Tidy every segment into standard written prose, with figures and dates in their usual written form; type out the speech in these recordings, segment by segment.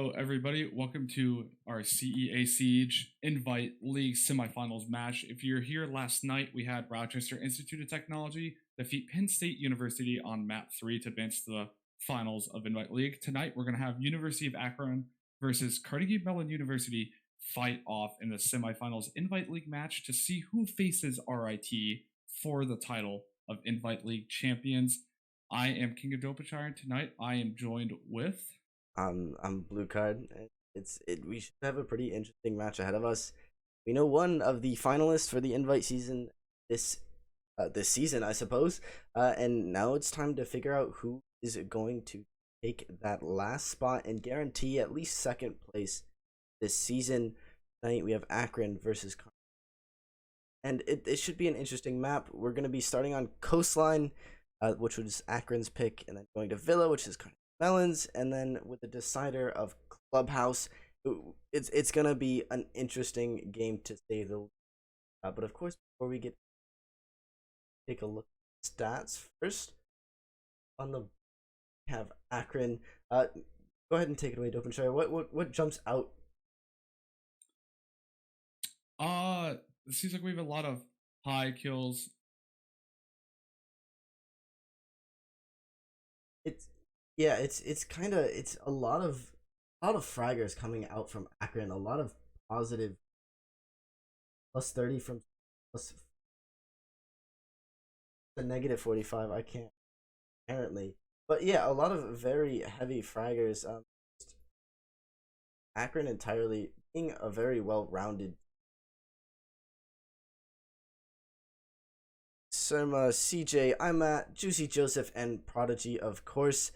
Hello, everybody. Welcome to our CEA Siege Invite League semifinals match. If you're here last night, we had Rochester Institute of Technology defeat Penn State University on map 3 to advance to the finals of Invite League. Tonight, we're going to have University of Akron versus Carnegie Mellon University fight off in the semifinals Invite League match to see who faces RIT for the title of Invite League champions. I am King of Dopachire, and tonight I am joined with I'm Blue Card. We should have a pretty interesting match ahead of us. We know one of the finalists for the invite season this season, I suppose. And now it's time to figure out who is going to take that last spot and guarantee at least second place this season. Tonight we have Akron versus and it should be an interesting map. We're going to be starting on Coastline, which was Akron's pick, and then going to Villa, which is Mellon's, and then with the decider of Clubhouse. It's gonna be an interesting game to say the least. But of course, before we take a look at stats first, on the have Akron. Go ahead and take it away, Dopenshire. What jumps out? It seems like we have a lot of high kills. It's a lot of fraggers coming out from Akron. A lot of positive plus 30 from plus the negative 45. I can't apparently, but yeah, a lot of very heavy fraggers. Akron entirely being a very well-rounded. Surma, CJ, IMAT, Juicy Joseph, and Prodigy, of course.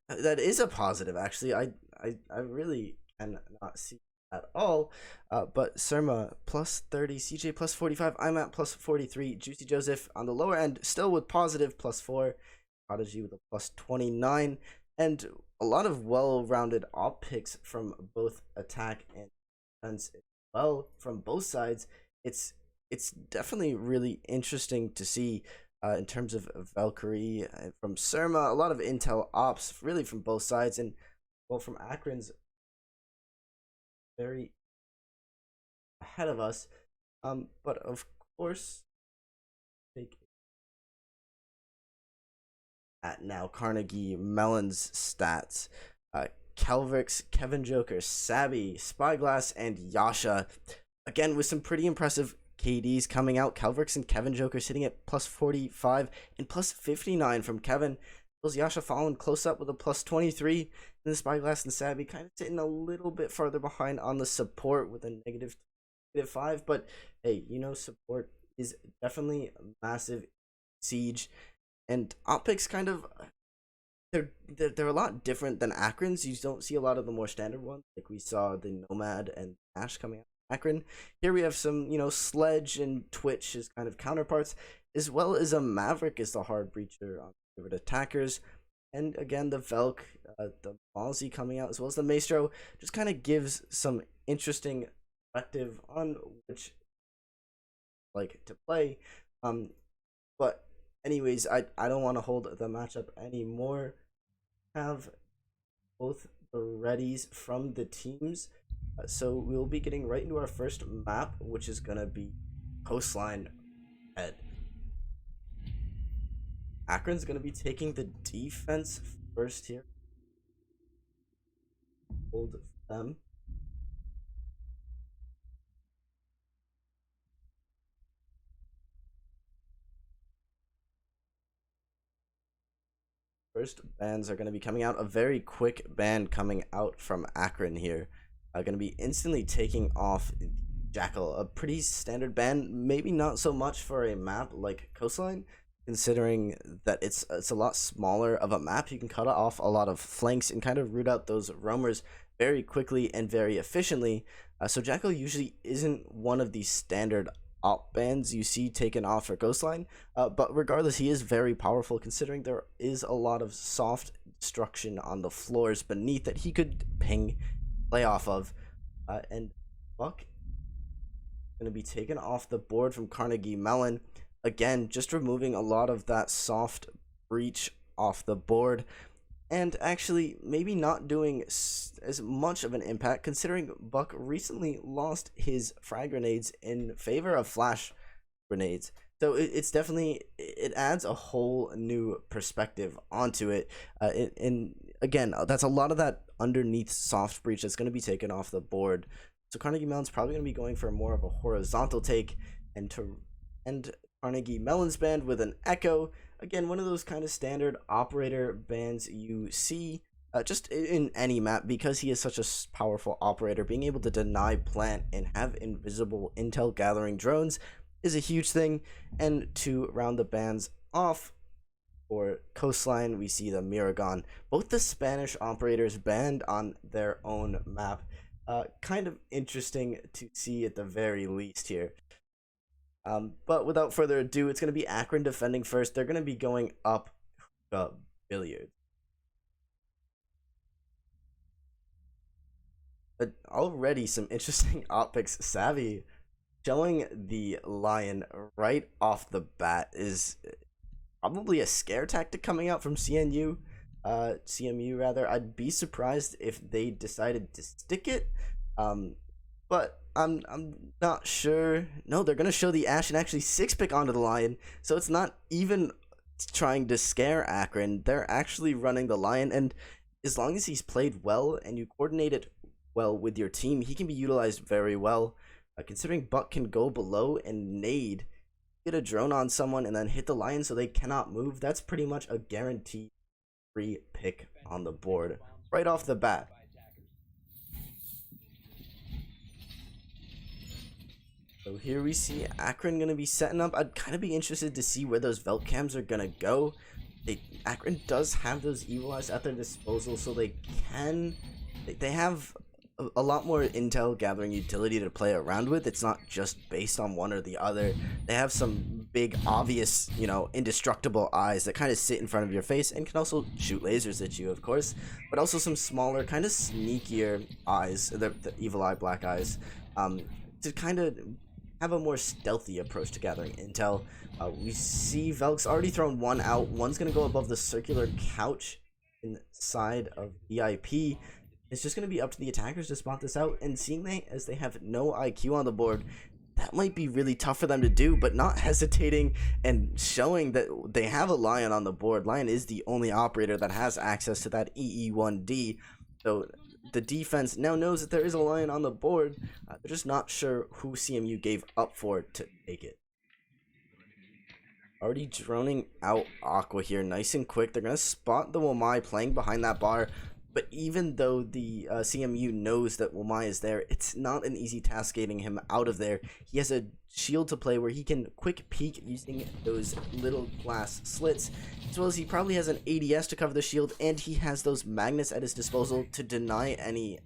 That is a positive, actually. I really cannot see at all. But Surma plus 30, CJ plus 45, IMAT plus 43, Juicy Joseph on the lower end, still with positive plus 4, Prodigy with a plus 29, and a lot of well-rounded op picks from both attack and defense as well from both sides. It's definitely really interesting to see in terms of Valkyrie from Surma, a lot of intel ops really from both sides, and well, from Akron's very ahead of us. But of course, take at now Carnegie Mellon's stats. Calvrix, Kevin Joker, Sabby, Spyglass, and Yasha. Again, with some pretty impressive KDs coming out. Calvrix and Kevin Joker sitting at plus 45 and plus 59 from Kevin. Those Yasha following close up with a plus 23. And the Spyglass and Sabby kind of sitting a little bit farther behind on the support with a negative 5. But hey, support is definitely a massive siege. And optics kind of they're a lot different than Akron's. You don't see a lot of the more standard ones, like we saw the Nomad and Ash coming out. Akron. Here we have some, Sledge and Twitch as kind of counterparts, as well as a Maverick is the hard breacher on favorite attackers. And again, the Velk, the Mozzie coming out, as well as the Maestro, just kind of gives some interesting perspective on which like to play. But anyways, I don't want to hold the matchup anymore. Have both the readies from the teams. So we'll be getting right into our first map, which is going to be Coastline Head. Akron's going to be taking the defense first here. Hold them. First bans are going to be coming out. A very quick ban coming out from Akron here. Going to be instantly taking off Jackal, a pretty standard ban, maybe not so much for a map like Coastline, considering that it's a lot smaller of a map. You can cut off a lot of flanks and kind of root out those roamers very quickly and very efficiently. So Jackal usually isn't one of these standard op bans you see taken off for Coastline, but regardless, he is very powerful considering there is a lot of soft destruction on the floors beneath that he could ping play off of, and Buck going to be taken off the board from Carnegie Mellon. Again, just removing a lot of that soft breach off the board. and actually maybe not doing as much of an impact considering Buck recently lost his frag grenades in favor of flash grenades. So it's definitely, it adds a whole new perspective onto it. And again, that's a lot of that underneath soft breach that's going to be taken off the board. So Carnegie Mellon's probably going to be going for more of a horizontal take, and to end Carnegie Mellon's band with an echo. Again, one of those kind of standard operator bands you see just in any map, because he is such a powerful operator. Being able to deny plant and have invisible intel gathering drones is a huge thing. And to round the bands off, for coastline, we see the Miragon. Both the Spanish operators banned on their own map. Kind of interesting to see at the very least here. But without further ado, it's going to be Akron defending first. They're going to be going up billiard. But already some interesting optics. Savvy showing the lion right off the bat is probably a scare tactic coming out from CMU rather. I'd be surprised if they decided to stick it. But I'm not sure. No, they're gonna show the Ash and actually 6-pick onto the lion. So it's not even trying to scare Akron. They're actually running the lion, and as long as he's played well and you coordinate it well with your team, he can be utilized very well. Considering Buck can go below and nade, get a drone on someone, and then hit the lion so they cannot move, that's pretty much a guaranteed free pick on the board right off the bat. So here we see Akron going to be setting up. I'd kind of be interested to see where those Velt cams are going to go. Akron does have those Evil Eyes at their disposal, so they have a lot more intel gathering utility to play around with. It's not just based on one or the other. They have some big, obvious, indestructible eyes that kind of sit in front of your face and can also shoot lasers at you, of course, but also some smaller, kind of sneakier eyes, the evil eye black eyes, to kind of have a more stealthy approach to gathering intel. We see Velk's already thrown one out. One's going to go above the circular couch inside of VIP. It's just going to be up to the attackers to spot this out, and seeing as they have no IQ on the board, that might be really tough for them to do, but not hesitating and showing that they have a Lion on the board. Lion is the only operator that has access to that EE1D, so the defense now knows that there is a Lion on the board. They're just not sure who CMU gave up for to take it. Already droning out Aqua here, nice and quick. They're going to spot the Wamai playing behind that bar. But even though the CMU knows that Wamai is there, it's not an easy task getting him out of there. He has a shield to play where he can quick peek using those little glass slits, as well as he probably has an ADS to cover the shield, and he has those magnets at his disposal to deny any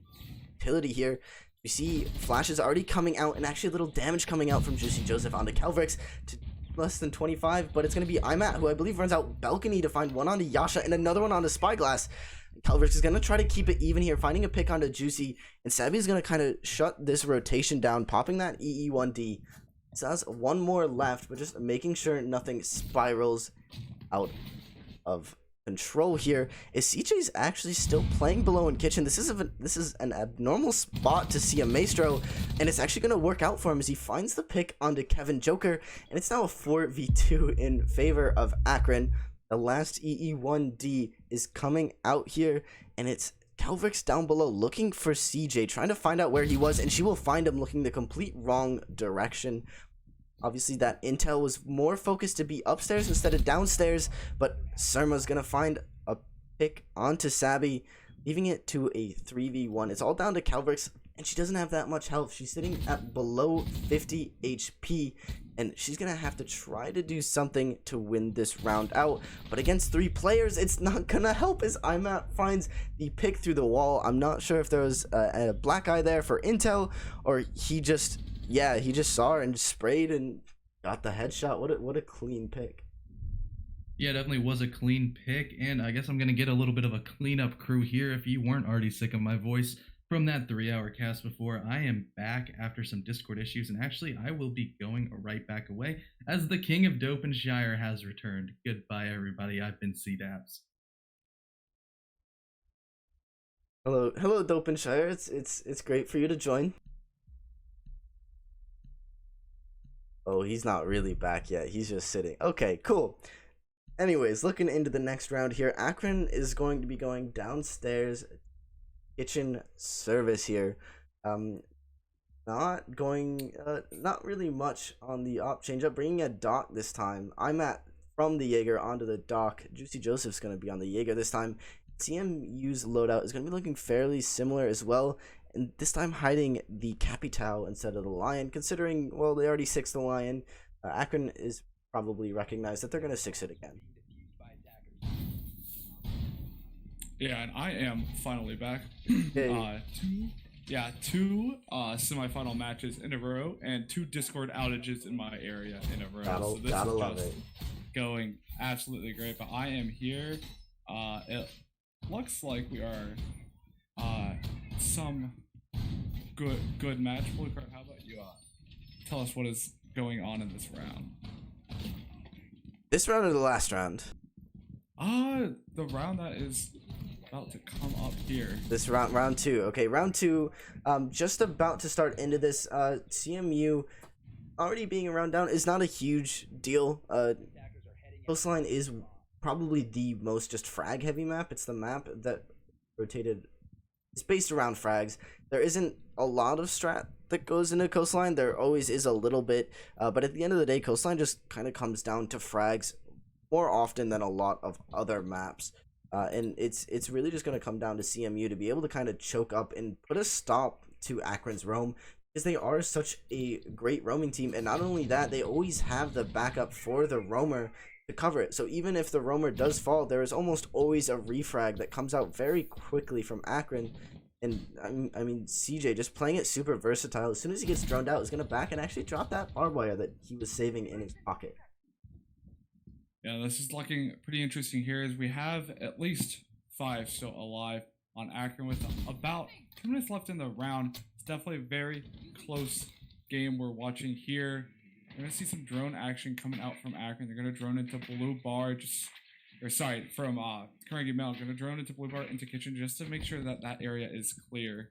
utility here. You see flashes already coming out, and actually a little damage coming out from Juicy Joseph onto Calvrix to less than 25, but it's going to be Imat, who I believe runs out balcony to find one onto Yasha and another one onto Spyglass. Calvrix is going to try to keep it even here, finding a pick onto Juicy, and Savvy is going to kind of shut this rotation down, popping that EE1D. So that's one more left, but just making sure nothing spirals out of control here. Is CJ's actually still playing below in kitchen? This is an abnormal spot to see a Maestro, and it's actually going to work out for him as he finds the pick onto Kevin Joker, and it's now a 4v2 in favor of Akron. The last EE1D is coming out here, and it's Calvrix down below looking for CJ, trying to find out where he was, and she will find him looking the complete wrong direction. Obviously, that intel was more focused to be upstairs instead of downstairs, but Surma's going to find a pick onto Sabby, leaving it to a 3v1. It's all down to Calvrix, and she doesn't have that much health. She's sitting at below 50 HP, and she's going to have to try to do something to win this round out. But against 3 players, it's not going to help as Imat finds the pick through the wall. I'm not sure if there was a black eye there for intel, or he just saw her and sprayed and got the headshot. What a clean pick. Yeah, definitely was a clean pick, and I guess I'm going to get a little bit of a cleanup crew here if you weren't already sick of my voice from that 3-hour cast before. I am back after some Discord issues, and actually I will be going right back away as the King of Dopenshire has returned. Goodbye, everybody. I've been C-Daps. Hello, Dopenshire. It's great for you to join. Oh, he's not really back yet. He's just sitting. Okay, cool. Anyways, looking into the next round here, Akron is going to be going downstairs kitchen service here. Um, not really much on the op change up, bringing a dock this time. I'm at from the Jaeger onto the dock. Juicy Joseph's going to be on the Jaeger this time. CMU's loadout is going to be looking fairly similar as well, and this time hiding the Capitao instead of the Lion, considering, well, they already 6'd the Lion. Akron is probably recognized that they're going to 6 it again. Yeah, and I am finally back. Hey. Two semifinal matches in a row and 2 Discord outages in my area in a row. Gotta love it. Going absolutely great, but I am here. It looks like we are some good match. Blue Card, how about you tell us what is going on in this round? This round or the last round? The round that is about to come up here. This round 2. Okay, round 2, just about to start into this. CMU already being a round down is not a huge deal. Coastline is probably the most just frag heavy map. It's the map that rotated. It's based around frags. There isn't a lot of strat that goes into Coastline. There always is a little bit, but at the end of the day, Coastline just kind of comes down to frags more often than a lot of other maps. And it's really just going to come down to CMU to be able to kind of choke up and put a stop to Akron's roam, because they are such a great roaming team. And not only that, they always have the backup for the roamer to cover it. So even if the roamer does fall, there is almost always a refrag that comes out very quickly from Akron. And I mean, CJ just playing it super versatile. As soon as he gets droned out, is going to back and actually drop that barbed wire that he was saving in his pocket. Yeah, this is looking pretty interesting here, as we have at least 5 still alive on Akron with about 2 minutes left in the round. It's definitely a very close game we're watching here. We're going to see some drone action coming out from Akron. They're going to drone into Blue Bar, from Carnegie Mellon. Going to drone into Blue Bar into Kitchen just to make sure that that area is clear.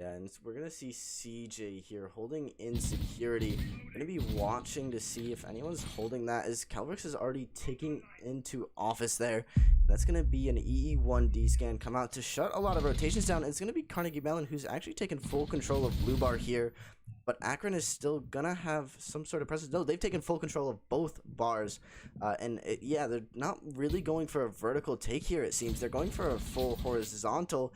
Yeah, and we're going to see CJ here holding in security. We're going to be watching to see if anyone's holding that, as Calvix is already taking into office there. That's going to be an EE1D scan come out to shut a lot of rotations down. And it's going to be Carnegie Mellon who's actually taken full control of Blue Bar here. But Akron is still going to have some sort of presence. No, they've taken full control of both bars. Yeah, they're not really going for a vertical take here, it seems. They're going for a full horizontal.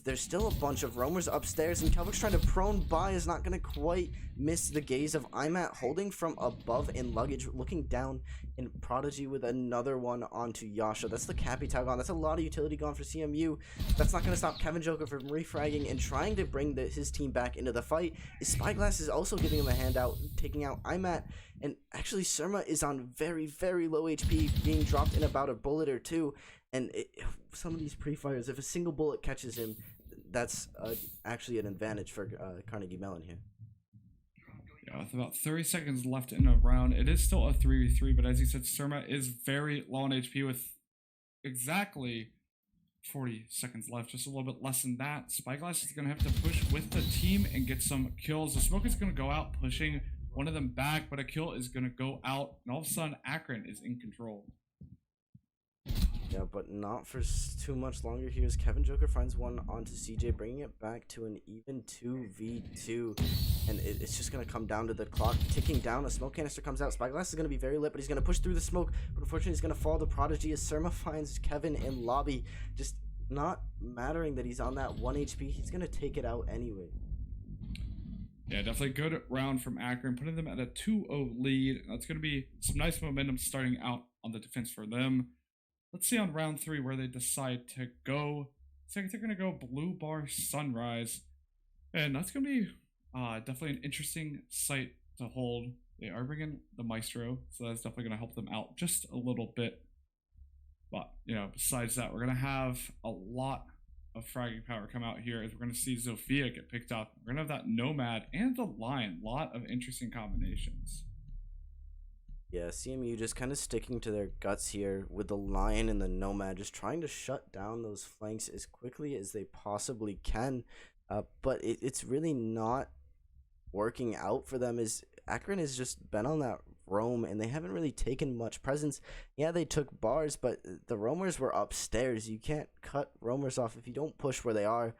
There's still a bunch of roamers upstairs, and Calvix trying to prone by is not going to quite miss the gaze of Imat, holding from above in luggage, looking down in Prodigy with another one onto Yasha. That's the Capitao gone. That's a lot of utility gone for CMU. That's not going to stop Kevin Joker from refragging and trying to bring his team back into the fight. Spyglass is also giving him a handout, taking out Imat, and actually Surma is on very, very low HP, being dropped in about a bullet or two. And some of these pre-fires, if a single bullet catches him, that's actually an advantage for Carnegie Mellon here. Yeah, with about 30 seconds left in a round, it is still a 3v3, but as you said, Surma is very low on HP with exactly 40 seconds left, just a little bit less than that. Spyglass is going to have to push with the team and get some kills. The smoke is going to go out, pushing one of them back, but a kill is going to go out, and all of a sudden, Akron is in control. Yeah, but not for too much longer here, as Kevin Joker finds one onto CJ, bringing it back to an even 2v2. And it's just going to come down to the clock ticking down. A smoke canister comes out. Spyglass is going to be very lit, but he's going to push through the smoke. But unfortunately, he's going to fall to Prodigy as Surma finds Kevin in lobby. Just not mattering that he's on that 1 HP. He's going to take it out anyway. Yeah, definitely good round from Akron, putting them at a 2-0 lead. That's going to be some nice momentum starting out on the defense for them. Let's see on round 3 where they decide to go. I think they're going to go Blue Bar Sunrise. And that's going to be definitely an interesting site to hold. They are bringing the Maestro, so that's definitely going to help them out just a little bit. But, besides that, we're going to have a lot of fragging power come out here, as we're going to see Zofia get picked up. We're going to have that Nomad and the Lion. A lot of interesting combinations. Yeah, CMU just kind of sticking to their guts here with the Lion and the Nomad, just trying to shut down those flanks as quickly as they possibly can. But it's really not working out for them, as Akron has just been on that roam and they haven't really taken much presence. Yeah, they took bars, but the roamers were upstairs. You can't cut roamers off if you don't push where they are.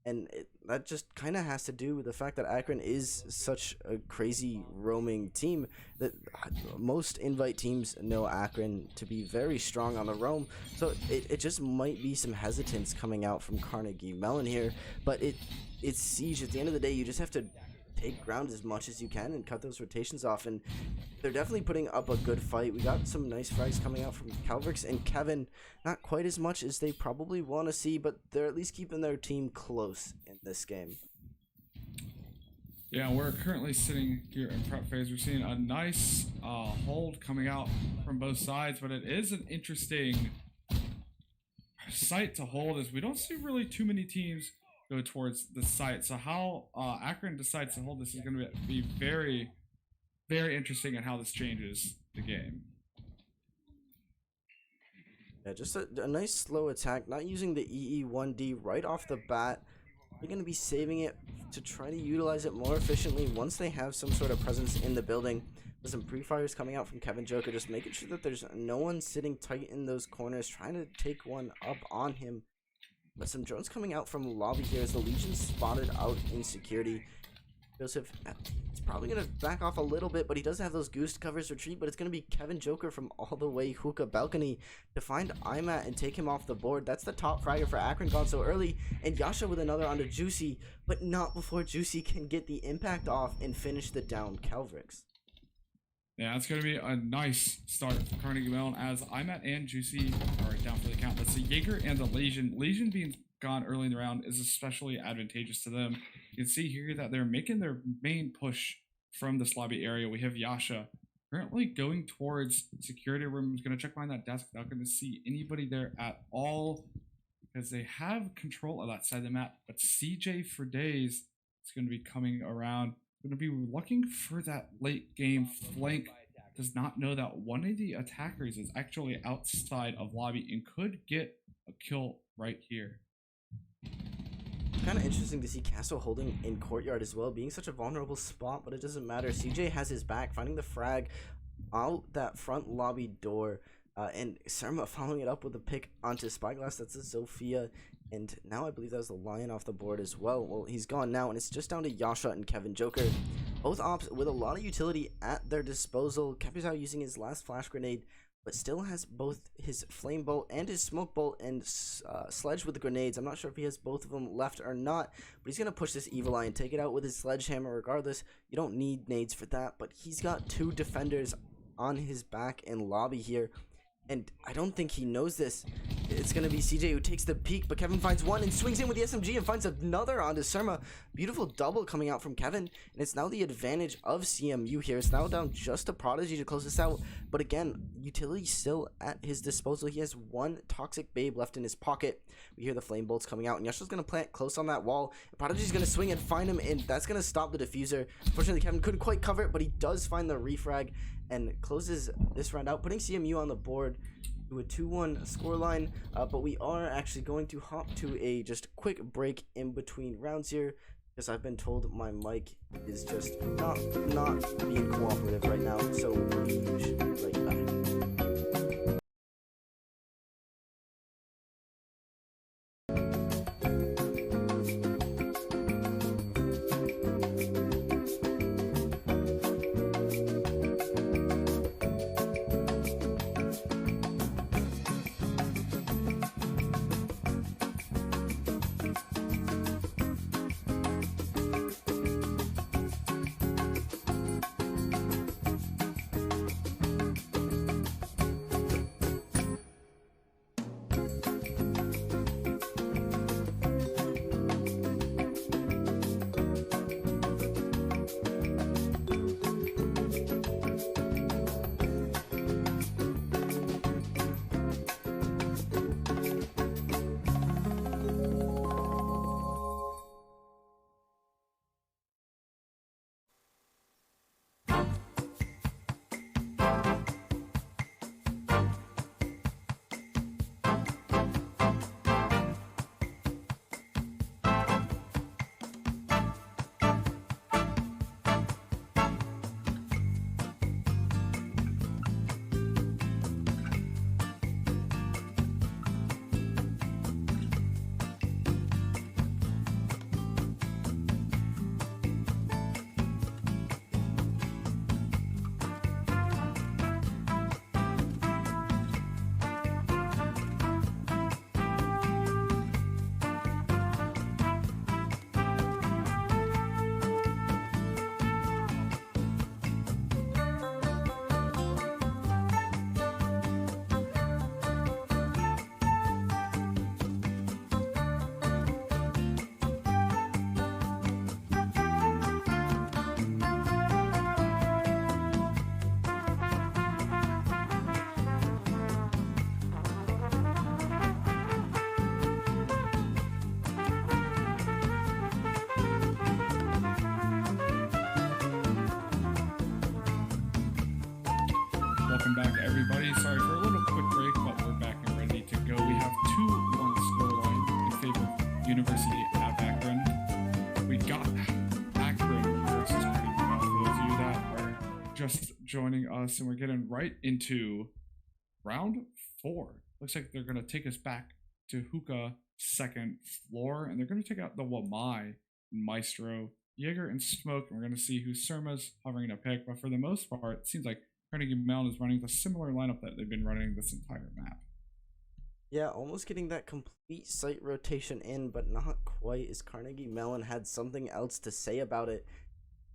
And that just kind of has to do with the fact that Akron is such a crazy roaming team that most invite teams know Akron to be very strong on the roam. So it just might be some hesitance coming out from Carnegie Mellon here, but it's Siege. At the end of the day, you just have to take ground as much as you can and cut those rotations off, and they're definitely putting up a good fight. We got some nice frags coming out from Calvrix and Kevin, not quite as much as they probably want to see, but they're at least keeping their team close in this game. Yeah, we're currently sitting here in prep phase. We're seeing a nice hold coming out from both sides, but it is an interesting site to hold, as we don't see really too many teams go towards the site. So how Akron decides to hold this is going to be very, very interesting in how this changes the game. Yeah, just a nice slow attack, not using the EE1D right off the bat. They're going to be saving it to try to utilize it more efficiently once they have some sort of presence in the building. There's some pre-fires coming out from Kevin Joker, just making sure that there's no one sitting tight in those corners, trying to take one up on him. But some drones coming out from lobby here as the Legion spotted out in security. Joseph is probably going to back off a little bit, but he does have those goose covers retreat, but it's going to be Kevin Joker from all the way hookah balcony to find Imat and take him off the board. That's the top fragger for Akron, gone so early, and Yasha with another onto Juicy, but not before Juicy can get the impact off and finish the down Calvrix. Yeah, it's going to be a nice start for Carnegie Mellon, as Imat and Juicy are down for the count. Let's see, Jaeger and the Legion. Legion being gone early in the round is especially advantageous to them. You can see here that they're making their main push from this lobby area. We have Yasha currently going towards security room. He's going to check behind that desk, not going to see anybody there at all, because they have control of that side of the map. But CJ for days is going to be coming around. Going to be looking for that late game flank. Does not know that one of the attackers is actually outside of lobby and could get a kill right here. Kind of interesting to see Castle holding in courtyard as well, being such a vulnerable spot, but it doesn't matter. CJ has his back, finding the frag out that front lobby door, and Surma following it up with a pick onto Spyglass. That's a Zofia, and now I believe that was the Lion off the board as well. Well, he's gone now, and it's just down to Yasha and Kevin Joker. Both ops with a lot of utility at their disposal. Capuzao using his last flash grenade, but still has both his flame bolt and his smoke bolt and sledge with the grenades. I'm not sure if he has both of them left or not, but he's going to push this Evil Eye and take it out with his sledgehammer regardless. You don't need nades for that, but he's got two defenders on his back in lobby here, and I don't think he knows this. It's going to be CJ who takes the peek, but Kevin finds one and swings in with the SMG and finds another onto Surma. Beautiful double coming out from Kevin, and it's now the advantage of CMU here. It's now down just to Prodigy to close this out, but again, utility still at his disposal. He has one Toxic Babe left in his pocket. We hear the flame bolts coming out, and Yasha's going to plant close on that wall. Prodigy's going to swing and find him, and that's going to stop the diffuser. Unfortunately, Kevin couldn't quite cover it, but he does find the refrag and closes this round out, putting CMU on the board to a 2-1 scoreline. But we are actually going to hop to a just quick break in between rounds here, because I've been told my mic is just not being cooperative right now, so we should be right back. just joining us, and we're getting right into round 4. Looks like they're going to take us back to Hookah second floor, and they're going to take out the Wamai, Maestro, Jaeger, and Smoke. And we're going to see who Surma's hovering to pick, but for the most part, it seems like Carnegie Mellon is running the similar lineup that they've been running this entire map. Yeah, almost getting that complete site rotation in, but not quite, as Carnegie Mellon had something else to say about it.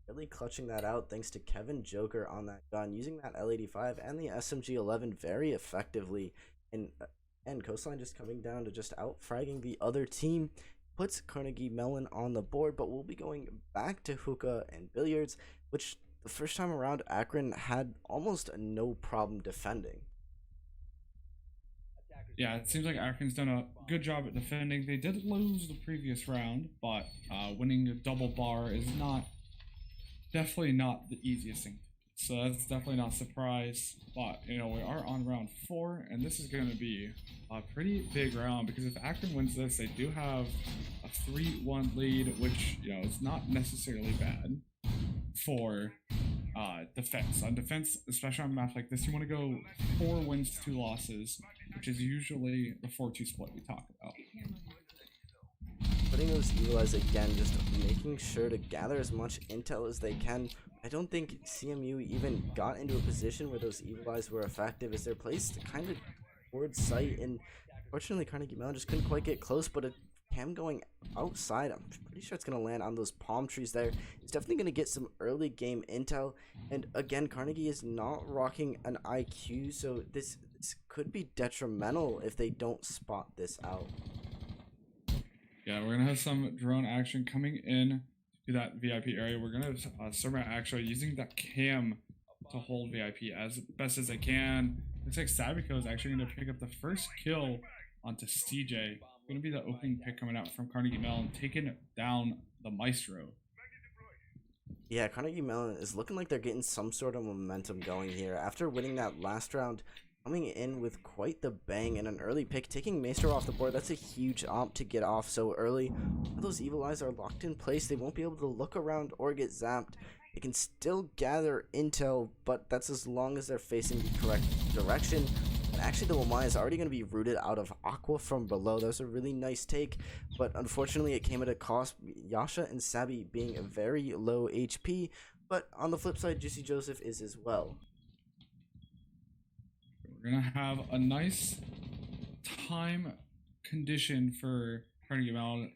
Really clutching that out thanks to Kevin Joker on that gun, using that L85 and the SMG-11 very effectively. And Coastline just coming down to just out-fragging the other team puts Carnegie Mellon on the board, but we'll be going back to Hookah and Billiards, which the first time around Akron had almost no problem defending. Yeah, it seems like Akron's done a good job at defending. They did lose the previous round, but winning a double bar is definitely not the easiest thing. So that's definitely not a surprise. But, we are on round 4, and this is going to be a pretty big round, because if Akron wins this, they do have a 3-1 lead, which, is not necessarily bad for defense. On defense, especially on maps like this, you want to go 4 wins, 2 losses, which is usually the 4-2 split we talk about. Putting those evil eyes again, just making sure to gather as much intel as they can. I don't think CMU even got into a position where those evil eyes were effective, as they're placed kind of towards sight, and fortunately Carnegie Mellon just couldn't quite get close, but a cam going outside, I'm pretty sure it's going to land on those palm trees there. It's definitely going to get some early game intel, and again, Carnegie is not rocking an IQ, so this could be detrimental if they don't spot this out. Yeah, we're going to have some drone action coming in to that VIP area. We're going to Surma actually using that cam to hold VIP as best as they can. Looks like Sabico is actually going to pick up the first kill onto CJ. Going to be the opening pick coming out from Carnegie Mellon, taking down the Maestro. Yeah, Carnegie Mellon is looking like they're getting some sort of momentum going here. After winning that last round, coming in with quite the bang and an early pick, taking Maestro off the board. That's a huge op to get off so early. Those evil eyes are locked in place. They won't be able to look around or get zapped. They can still gather intel, but that's as long as they're facing the correct direction. And actually, the Wamai is already going to be rooted out of Aqua from below. That was a really nice take, but unfortunately, it came at a cost. Yasha and Sabi being a very low HP, but on the flip side, Juicy Joseph is as well. We're going to have a nice time condition for Carnegie Mellon.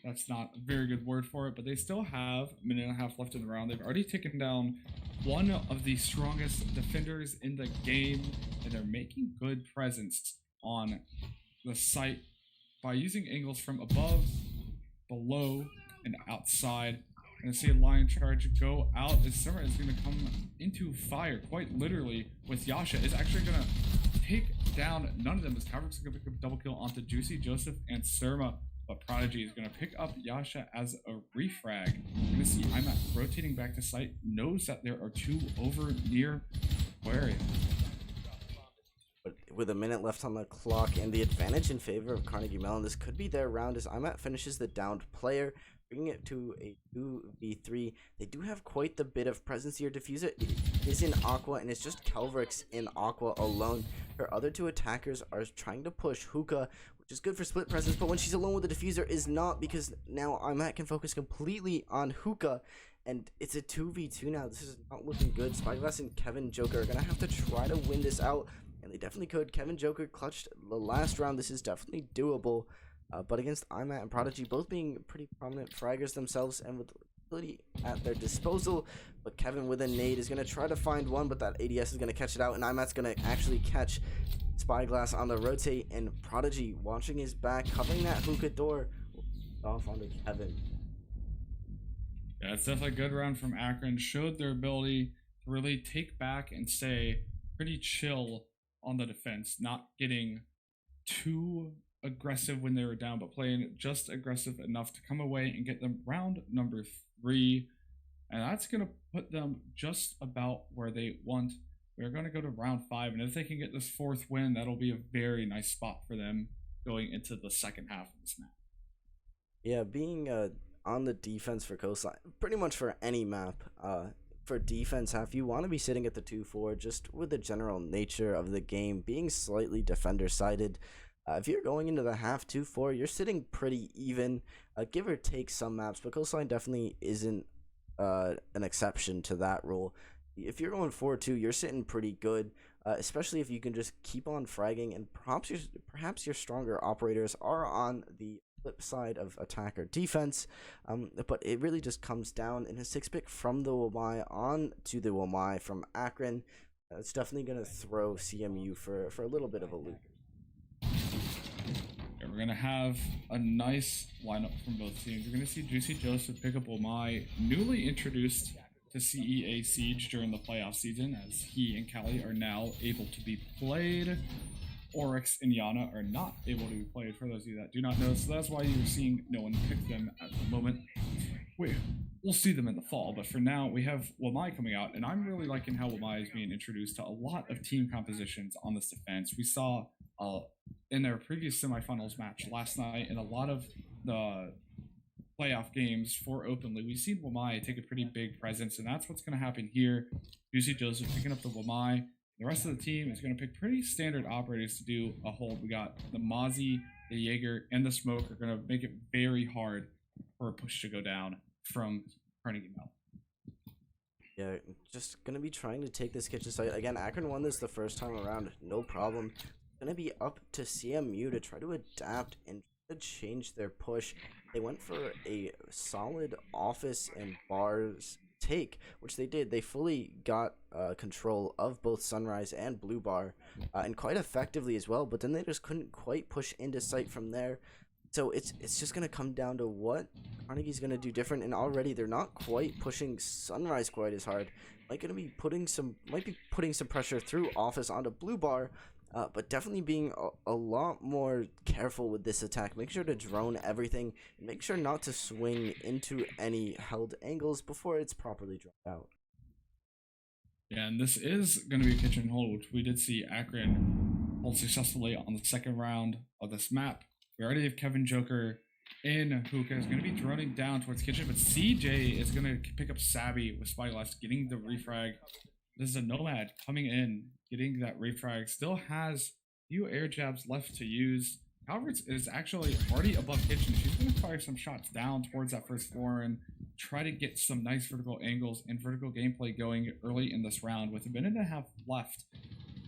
That's not a very good word for it, but they still have a minute and a half left in the round. They've already taken down one of the strongest defenders in the game, and they're making good presence on the site by using angles from above, below, and outside. And see a line charge go out as Summer is going to come into fire, quite literally, with Yasha. Is actually going to take down none of them, as Cavric's going to pick up a double kill onto Juicy Joseph and Surma. But Prodigy is going to pick up Yasha as a refrag. We're going to see IMAT rotating back to site, knows that there are 2 over near Aquarium. But with a minute left on the clock and the advantage in favor of Carnegie Mellon, this could be their round as IMAT finishes the downed player, bringing it to a 2v3. They do have quite the bit of presence here. Diffuser is in Aqua, and it's just Calvrix in Aqua alone. Her other 2 attackers are trying to push Hookah, which is good for split presence, but when she's alone with the Diffuser is not, because now IMAT can focus completely on Hookah, and it's a 2v2 now. This is not looking good. Spyglass and Kevin Joker are going to have to try to win this out, and they definitely could. Kevin Joker clutched the last round. This is definitely doable. But against IMAT and Prodigy, both being pretty prominent fraggers themselves and with ability at their disposal. But Kevin with a nade is going to try to find one, but that ADS is going to catch it out, and IMAT's going to actually catch Spyglass on the rotate, and Prodigy watching his back, covering that hookah door off onto Kevin. Yeah, it's definitely a good round from Akron. Showed their ability to really take back and stay pretty chill on the defense, not getting too aggressive when they were down, but playing just aggressive enough to come away and get them round number 3, and that's going to put them just about where they want. We're going to go to round 5, and if they can get this 4th win, that'll be a very nice spot for them going into the second half of this map. Yeah, being on the defense for Coastline, pretty much for any map, for defense half, you want to be sitting at the 2-4 just with the general nature of the game being slightly defender sided. If you're going into the half 2-4, you're sitting pretty even, give or take some maps, but Coastline definitely isn't an exception to that rule. If you're going 4-2, you're sitting pretty good, especially if you can just keep on fragging, and perhaps your stronger operators are on the flip side of attack or defense. But it really just comes down in a 6-pick from the Wamai on to the Wamai from Akron. It's definitely going to throw CMU for a little bit of a loop. We're going to have a nice lineup from both teams. We're going to see Juicy Joseph pick up Wamai, newly introduced to CEA Siege during the playoff season, as he and Callie are now able to be played. Oryx and Yana are not able to be played, for those of you that do not know, so that's why you're seeing no one pick them at the moment. We'll see them in the fall, but for now, we have Wamai coming out, and I'm really liking how Wamai is being introduced to a lot of team compositions on this defense. We saw in their previous semifinals match last night, in a lot of the playoff games for Openly, we've seen Wamai take a pretty big presence, and that's what's going to happen here. Juicy Joseph picking up the Wamai. The rest of the team is going to pick pretty standard operators to do a hold. We got the Mozzie, the Jaeger, and the Smoke are going to make it very hard for a push to go down from Carnegie Mellon. Yeah, just going to be trying to take this kitchen site. Again, Akron won this the first time around, no problem. Going to be up to CMU to try to adapt and to change their push. They went for a solid office and bars take, which they did. They fully got control of both Sunrise and Blue Bar, and quite effectively as well, but then they just couldn't quite push into sight from there. So it's just going to come down to what Carnegie's going to do different, and already they're not quite pushing Sunrise quite as hard. Might be putting some pressure through office onto Blue Bar, but definitely being a lot more careful with this attack. Make sure to drone everything, and make sure not to swing into any held angles before it's properly dropped out. Yeah, and this is going to be a kitchen hold, which we did see Akron hold successfully on the second round of this map. We already have Kevin Joker in Hookah is going to be droning down towards kitchen, but CJ is going to pick up Sabby with Spyglass, getting the refrag. This is a Nomad coming in, getting that refrag. Still has few air jabs left to use. Calvert's is actually already above kitchen. She's going to fire some shots down towards that first floor and try to get some nice vertical angles and vertical gameplay going early in this round. With a minute and a half left,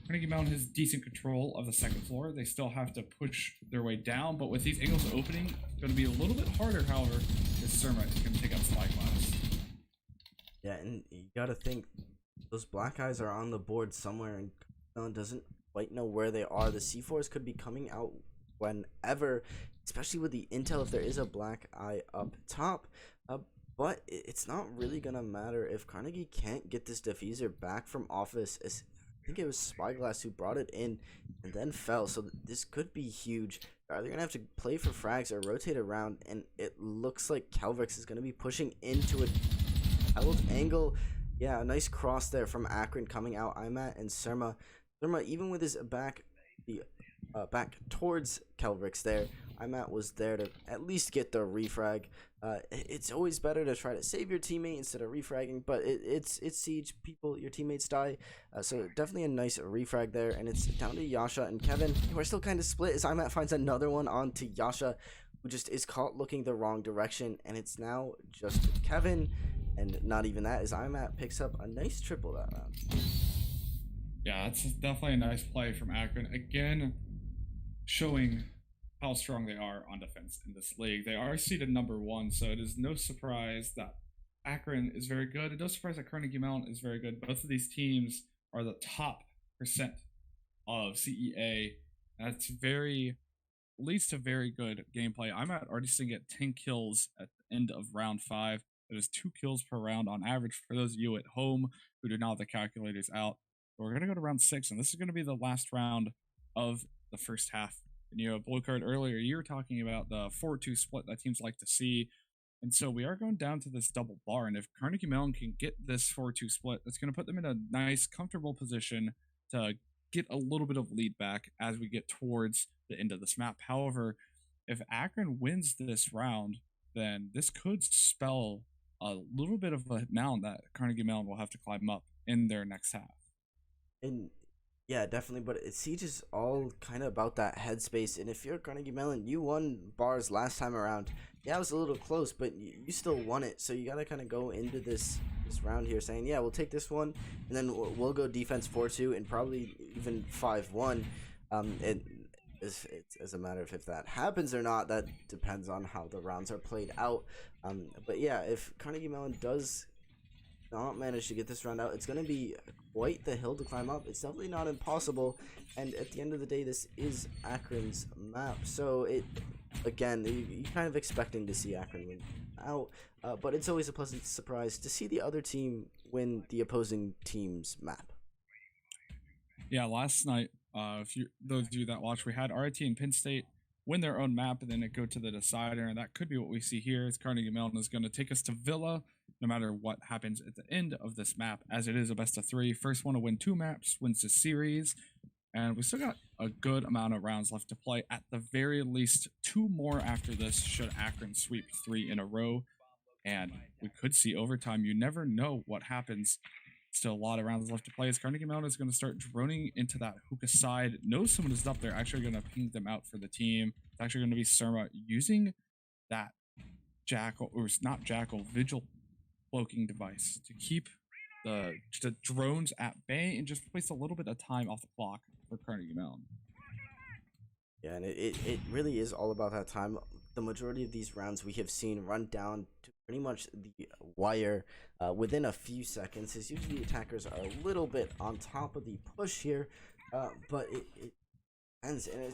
Carnegie Mellon has decent control of the second floor. They still have to push their way down, but with these angles opening, it's going to be a little bit harder, however, as Surma is going to take out Spyglass. Yeah, and you got to think, those black eyes are on the board somewhere, and Mellon doesn't quite know where they are. The C4s could be coming out whenever, especially with the intel if there is a black eye up top. But it's not really going to matter if Carnegie can't get this diffuser back from office. I think it was Spyglass who brought it in and then fell, so this could be huge. They're going to have to play for frags or rotate around, and it looks like Calvix is going to be pushing into a held angle. Yeah, a nice cross there from Akron coming out. Imat and Surma, even with his back towards Calvix there, Imat was there to at least get the refrag. It's always better to try to save your teammate instead of refragging, but it's Siege, people, your teammates die. So definitely a nice refrag there, and it's down to Yasha and Kevin, who are still kind of split as Imat finds another one onto Yasha, who just is caught looking the wrong direction, and it's now just Kevin. And not even that, as Imat picks up a nice triple that round. Yeah, it's definitely a nice play from Akron. Again, showing how strong they are on defense in this league. They are seeded number 1, so it is no surprise that Akron is very good. It's no surprise that Carnegie Mellon is very good. Both of these teams are the top percent of CEA. That's leads to very good gameplay. I'm already seeing it 10 kills at the end of round 5. That is 2 kills per round on average for those of you at home who do not have the calculators out. We're going to go to round 6, and this is going to be the last round of the first half. And you know, Blue Card, earlier you were talking about the 4-2 split that teams like to see. And so we are going down to this double bar. And if Carnegie Mellon can get this 4-2 split, that's going to put them in a nice, comfortable position to get a little bit of lead back as we get towards the end of this map. However, if Akron wins this round, then this could spell a little bit of a mound that Carnegie Mellon will have to climb up in their next half. And yeah, definitely. But Siege is all kind of about that headspace. And if you're Carnegie Mellon, you won bars last time around. Yeah, it was a little close, but you still won it. So you gotta kind of go into this round here saying, yeah, we'll take this one, and then we'll go defense 4-2 and probably even 5-1. And as a matter of if that happens or not, that depends on how the rounds are played out. But yeah, if Carnegie Mellon does not manage to get this round out, it's going to be quite the hill to climb up. It's definitely not impossible, and at the end of the day, this is Akron's map, so again, you're kind of expecting to see Akron win out, but it's always a pleasant surprise to see the other team win the opposing team's map. Yeah, last night, those of you that watched, we had RIT and Penn State win their own map, and then it go to the decider, and that could be what we see here. As Carnegie Mellon is going to take us to Villa, no matter what happens at the end of this map, as it is a best of 3. First one to win 2 maps wins the series, and we still got a good amount of rounds left to play. At the very least, 2 more after this should Akron sweep 3 in a row, and we could see overtime. You never know what happens. Still a lot of rounds left to play as Carnegie Mellon is going to start droning into that hookah side. Knows someone is up there, actually going to ping them out for the team. It's actually going to be Surma using that Jackal, or not Jackal, Vigil cloaking device to keep the drones at bay and just waste a little bit of time off the clock for Carnegie Mellon. Yeah, and it really is all about that time. The majority of these rounds we have seen run down to pretty much the wire within a few seconds. As usually attackers are a little bit on top of the push here, but it ends. And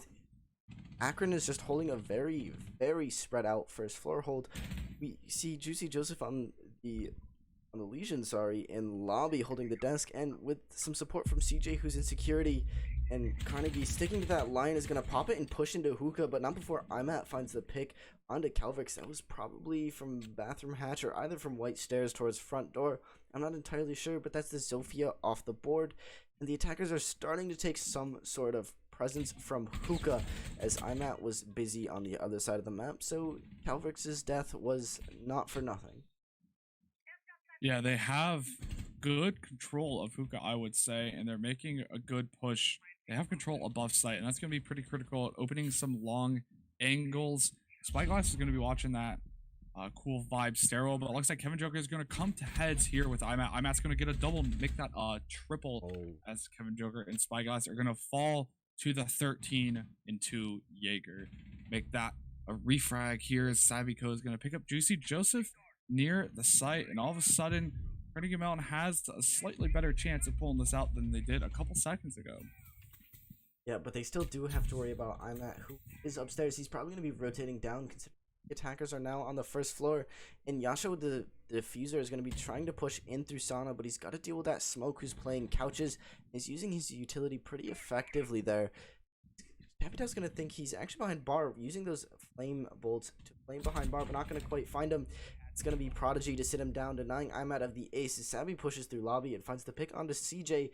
Akron is just holding a very, very spread out first floor hold. We see Juicy Joseph on the Legion, in lobby holding the desk, and with some support from CJ, who's in security. And Carnegie sticking to that line is going to pop it and push into Hookah, but not before Imat finds the pick onto Calvix. That was probably from bathroom hatch or either from white stairs towards front door. I'm not entirely sure, but that's the Zofia off the board. And the attackers are starting to take some sort of presence from Hookah as Imat was busy on the other side of the map. So Calvix's death was not for nothing. Yeah, they have good control of Hookah, I would say, and they're making a good push. They have control above site, and that's going to be pretty critical at opening some long angles. Spyglass is going to be watching that cool vibe sterile, but it looks like Kevin Joker is going to come to heads here with Imat. Imat's going to get a double, make that triple, as Kevin Joker and Spyglass are going to fall to the 13 into Jaeger. Make that a refrag here as Saviko is going to pick up Juicy Joseph near the site, and all of a sudden, Carnegie Mellon has a slightly better chance of pulling this out than they did a couple seconds ago. Yeah, but they still do have to worry about Imat, who is upstairs. He's probably going to be rotating down, considering the attackers are now on the first floor. And Yasha with the diffuser is going to be trying to push in through Sauna, but he's got to deal with that Smoke who's playing couches. He's using his utility pretty effectively there. Capita's going to think he's actually behind bar, using those flame bolts to flame behind bar, but not going to quite find him. It's going to be Prodigy to sit him down, denying Imat of the ace. Savvy pushes through lobby and finds the pick onto CJ,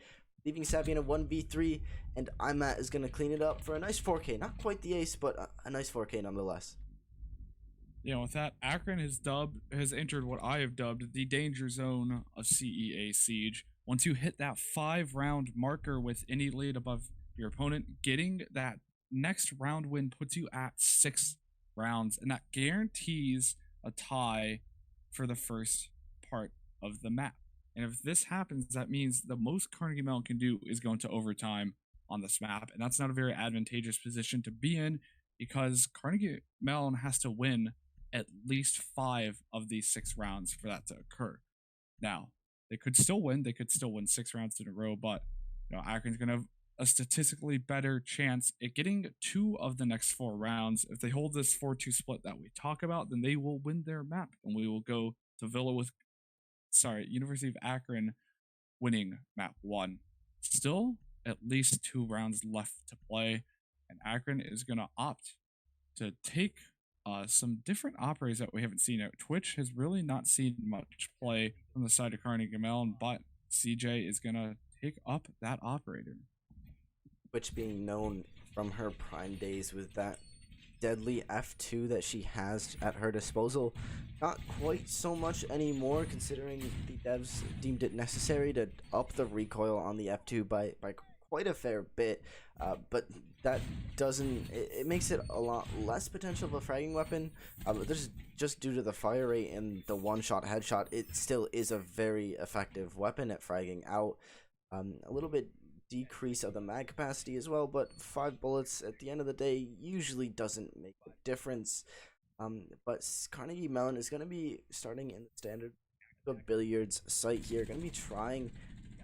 leaving Savvy in a 1v3, and Imat is going to clean it up for a nice 4K. Not quite the ace, but a nice 4K nonetheless. Yeah, with that, Akron has entered what I have dubbed the danger zone of CEA Siege. Once you hit that 5-round marker with any lead above your opponent, getting that next round win puts you at 6 rounds, and that guarantees a tie for the first part of the map. And if this happens, that means the most Carnegie Mellon can do is go into overtime on this map, and that's not a very advantageous position to be in, because Carnegie Mellon has to win at least 5 of these 6 rounds for that to occur. Now, they could still win 6 rounds in a row, but Akron's going to have a statistically better chance at getting 2 of the next 4 rounds. If they hold this 4-2 split that we talk about, then they will win their map, and we will go to University of Akron winning map 1. Still at least 2 rounds left to play, and Akron is going to opt to take some different operators that we haven't seen out. Twitch has really not seen much play from the side of Carnegie Mellon, but CJ is going to take up that operator. Which being known from her prime days with that deadly F2 that she has at her disposal. Not quite so much anymore, considering the devs deemed it necessary to up the recoil on the F2 by quite a fair bit, but that doesn't, it makes it a lot less potential of a fragging weapon, but this is just due to the fire rate and the one-shot headshot. It still is a very effective weapon at fragging out. A little bit decrease of the mag capacity as well, but 5 bullets at the end of the day usually doesn't make a difference. But Carnegie Mellon is going to be starting in the standard billiards site here, going to be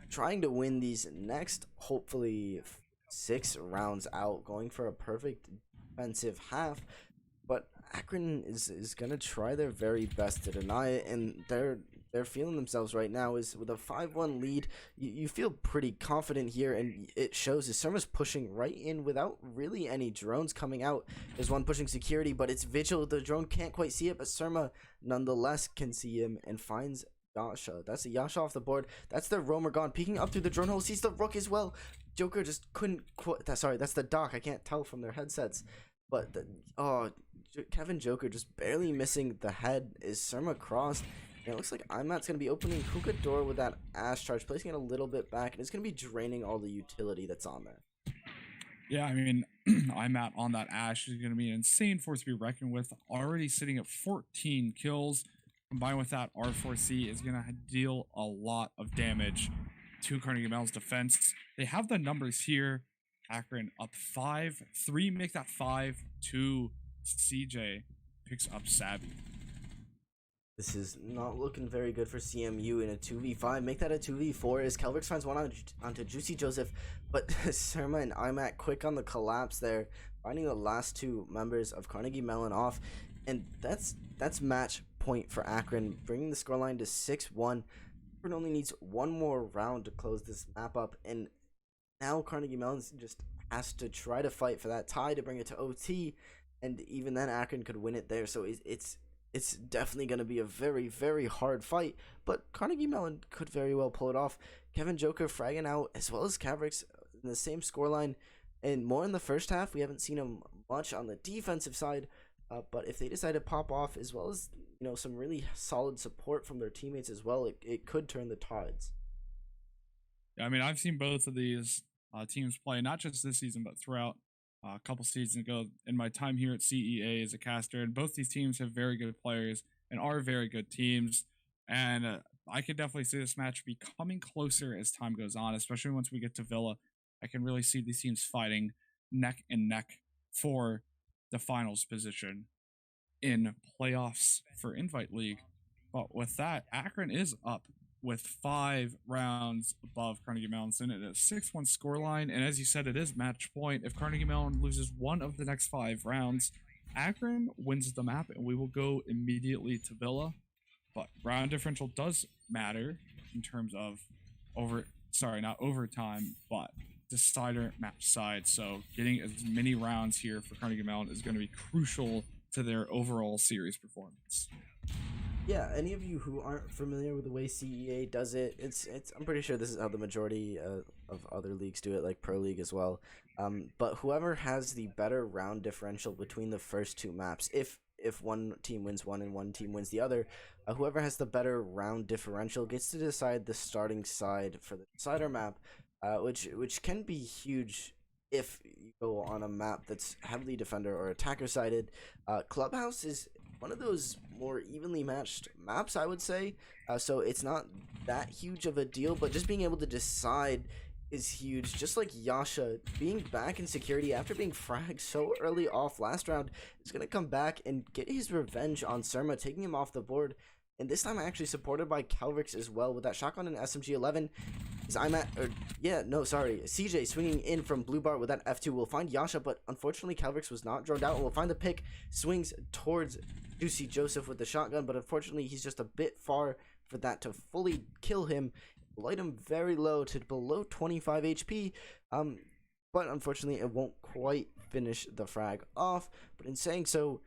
trying to win these next, hopefully 6 rounds out, going for a perfect defensive half. But Akron is going to try their very best to deny it, and they're feeling themselves right now. Is with a 5-1 lead, you feel pretty confident here, and it shows as Surma's pushing right in without really any drones coming out. There's one pushing security, but it's Vigil. The drone can't quite see it, but Surma nonetheless can see him and finds Yasha. That's a Yasha off the board. That's the Roamer gone, peeking up through the drone hole, sees the Rook as well. Joker just couldn't sorry, that's the Doc. I can't tell from their headsets, but Kevin Joker just barely missing the head is Surma crossed. And it looks like Imat's going to be opening Hookah door with that Ash charge, placing it a little bit back, and it's going to be draining all the utility that's on there. Yeah, I mean, Imat on that Ash is going to be an insane force to be reckoned with. Already sitting at 14 kills. Combined with that, R4C is going to deal a lot of damage to Carnegie Mellon's defense. They have the numbers here. Akron up 5-3, make that 5-2. CJ picks up Savvy. This is not looking very good for CMU in a 2v5. Make that a 2v4 as Kelvix finds one onto Juicy Joseph, but Surma and Imat quick on the collapse there, finding the last 2 members of Carnegie Mellon off, and that's match point for Akron, bringing the scoreline to 6-1. Akron only needs one more round to close this map up, and now Carnegie Mellon just has to try to fight for that tie to bring it to OT, and even then Akron could win it there. So it's definitely going to be a very, very hard fight, but Carnegie Mellon could very well pull it off. Kevin Joker fragging out, as well as Cavrix in the same scoreline, and more in the first half. We haven't seen him much on the defensive side, but if they decide to pop off, as well as some really solid support from their teammates as well, it could turn the tides. Yeah, I mean, I've seen both of these teams play, not just this season, but throughout a couple seasons ago in my time here at CEA as a caster, and both these teams have very good players and are very good teams, and I could definitely see this match becoming closer as time goes on, especially once we get to Villa. I can really see these teams fighting neck and neck for the finals position in playoffs for Invite League. But with that, Akron is up with 5 rounds above Carnegie Mellon, and it is 6-1 scoreline. And as you said, it is match point. If Carnegie Mellon loses one of the next 5 rounds, Akron wins the map, and we will go immediately to Villa. But round differential does matter in terms of not overtime, but decider match side. So getting as many rounds here for Carnegie Mellon is going to be crucial to their overall series performance. Yeah, any of you who aren't familiar with the way CEA does it, it's I'm pretty sure this is how the majority of other leagues do it, like Pro League as well. But whoever has the better round differential between the first 2 maps, if one team wins one and one team wins the other, whoever has the better round differential gets to decide the starting side for the decider map, which can be huge if you go on a map that's heavily defender or attacker sided. Clubhouse is one of those more evenly matched maps, I would say, so it's not that huge of a deal, but just being able to decide is huge. Just like Yasha being back in security after being fragged so early off last round, is going to come back and get his revenge on Surma, taking him off the board. And this time actually supported by Calvrix as well with that shotgun and SMG-11. CJ swinging in from blue bar with that F2 will find Yasha, but unfortunately Calvrix was not droned out and will find the pick, swings towards Juicy Joseph with the shotgun, but unfortunately he's just a bit far for that to fully kill him, light him very low to below 25 HP, but unfortunately it won't quite finish the frag off. But in saying so,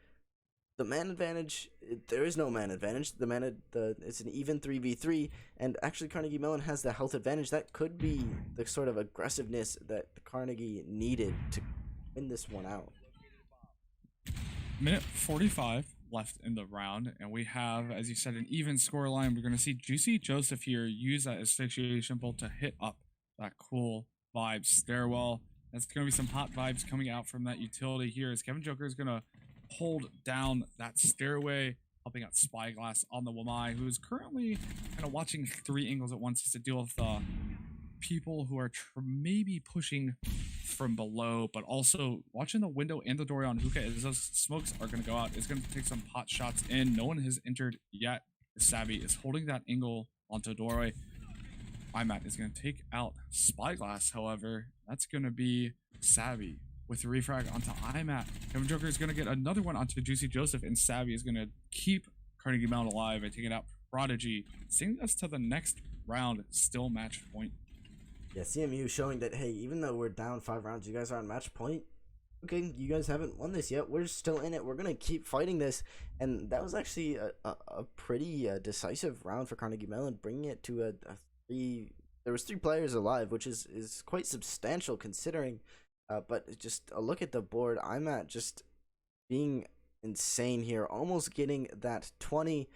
the man advantage, there is no man advantage. It's an even 3v3, and actually Carnegie Mellon has the health advantage. That could be the sort of aggressiveness that the Carnegie needed to win this one out. minute 45 left in the round, and we have, as you said, an even score line. We're going to see Juicy Joseph here use that asphyxiation bolt to hit up that cool vibe stairwell. That's going to be some hot vibes coming out from that utility here as Kevin Joker is going to hold down that stairway, helping out Spyglass on the Wamai, who is currently kind of watching 3 angles at once to deal with people who are maybe pushing from below, but also watching the window and the door on Hookah as those smokes are going to go out. It's going to take some pot shots in. No one has entered yet. Savvy is holding that angle onto doorway. IMAT is going to take out Spyglass, however. That's going to be Savvy with the refrag onto IMAT. Kevin Joker is going to get another one onto Juicy Joseph, and Savvy is going to keep Carnegie Mellon alive and taking out Prodigy, sending us to the next round, still match point. Yeah, CMU showing that, hey, even though we're down 5 rounds, you guys are on match point. Okay, you guys haven't won this yet. We're still in it. We're going to keep fighting this. And that was actually a pretty decisive round for Carnegie Mellon, bringing it to a 3. There was 3 players alive, which is quite substantial considering. But just a look at the board. I'm at just being insane here, almost getting that 20.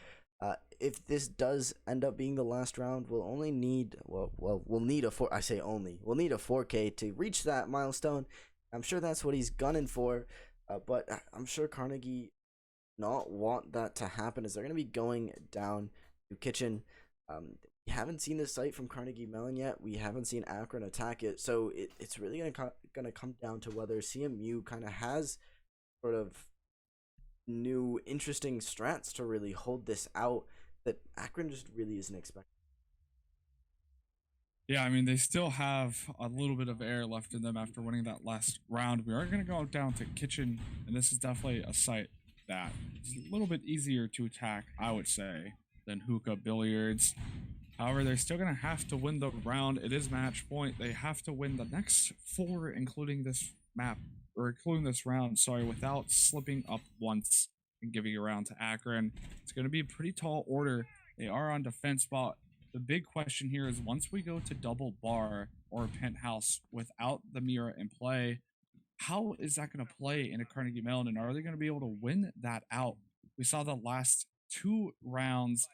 If this does end up being the last round, we'll only need we'll need a 4K to reach that milestone. I'm sure that's what he's gunning for, but I'm sure Carnegie not want that to happen as they're going to be going down to Kitchen. We haven't seen this site from Carnegie Mellon yet. We haven't seen Akron attack it, so it's really gonna come down to whether CMU kind of has sort of new interesting strats to really hold this out that Akron just really isn't expecting. Yeah, I mean, they still have a little bit of air left in them after winning that last round. We are going to go down to Kitchen, and this is definitely a site that is a little bit easier to attack, I would say, than Hookah Billiards. However, they're still going to have to win the round. It is match point. They have to win the next 4, including this map, or including this round, sorry, without slipping up once and giving it around to Akron. It's going to be a pretty tall order. They are on defense spot. The big question here is once we go to double bar or penthouse without the mirror in play, how is that going to play in a Carnegie Mellon, and are they going to be able to win that out? We saw the last 2 rounds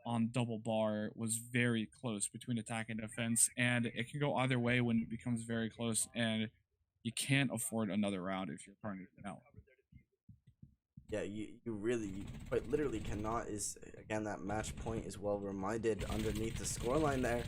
on double bar was very close between attack and defense, and it can go either way when it becomes very close, and you can't afford another round if you're Carnegie Mellon. Yeah, you really quite literally cannot. Is again, that match point is well reminded underneath the scoreline there,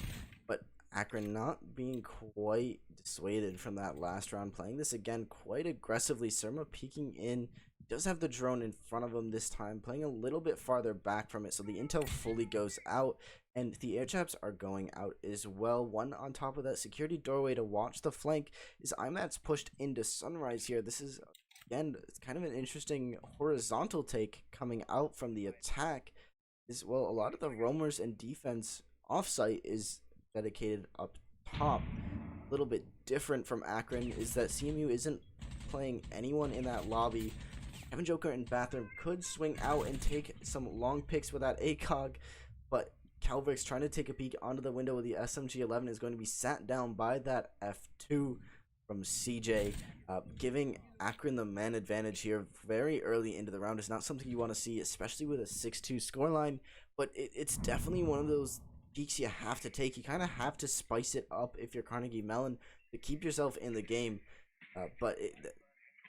but Akron not being quite dissuaded from that last round, playing this again quite aggressively. Surma peeking in, does have the drone in front of him this time, playing a little bit farther back from it, so the intel fully goes out, and the air traps are going out as well. One on top of that security doorway to watch the flank is IMAT's pushed into Sunrise here. This is, again, it's kind of an interesting horizontal take coming out from the attack. Is, well, a lot of the roamers and defense offsite is dedicated up top. A little bit different from Akron is that CMU isn't playing anyone in that lobby. Kevin Joker and Bathroom could swing out and take some long picks with that ACOG, but Calvix trying to take a peek onto the window with the SMG-11 is going to be sat down by that F2 from CJ, giving Akron the man advantage here very early into the round. Is not something you want to see, especially with a 6-2 scoreline, but it's definitely one of those peaks you have to take. You kind of have to spice it up if you're Carnegie Mellon to keep yourself in the game, but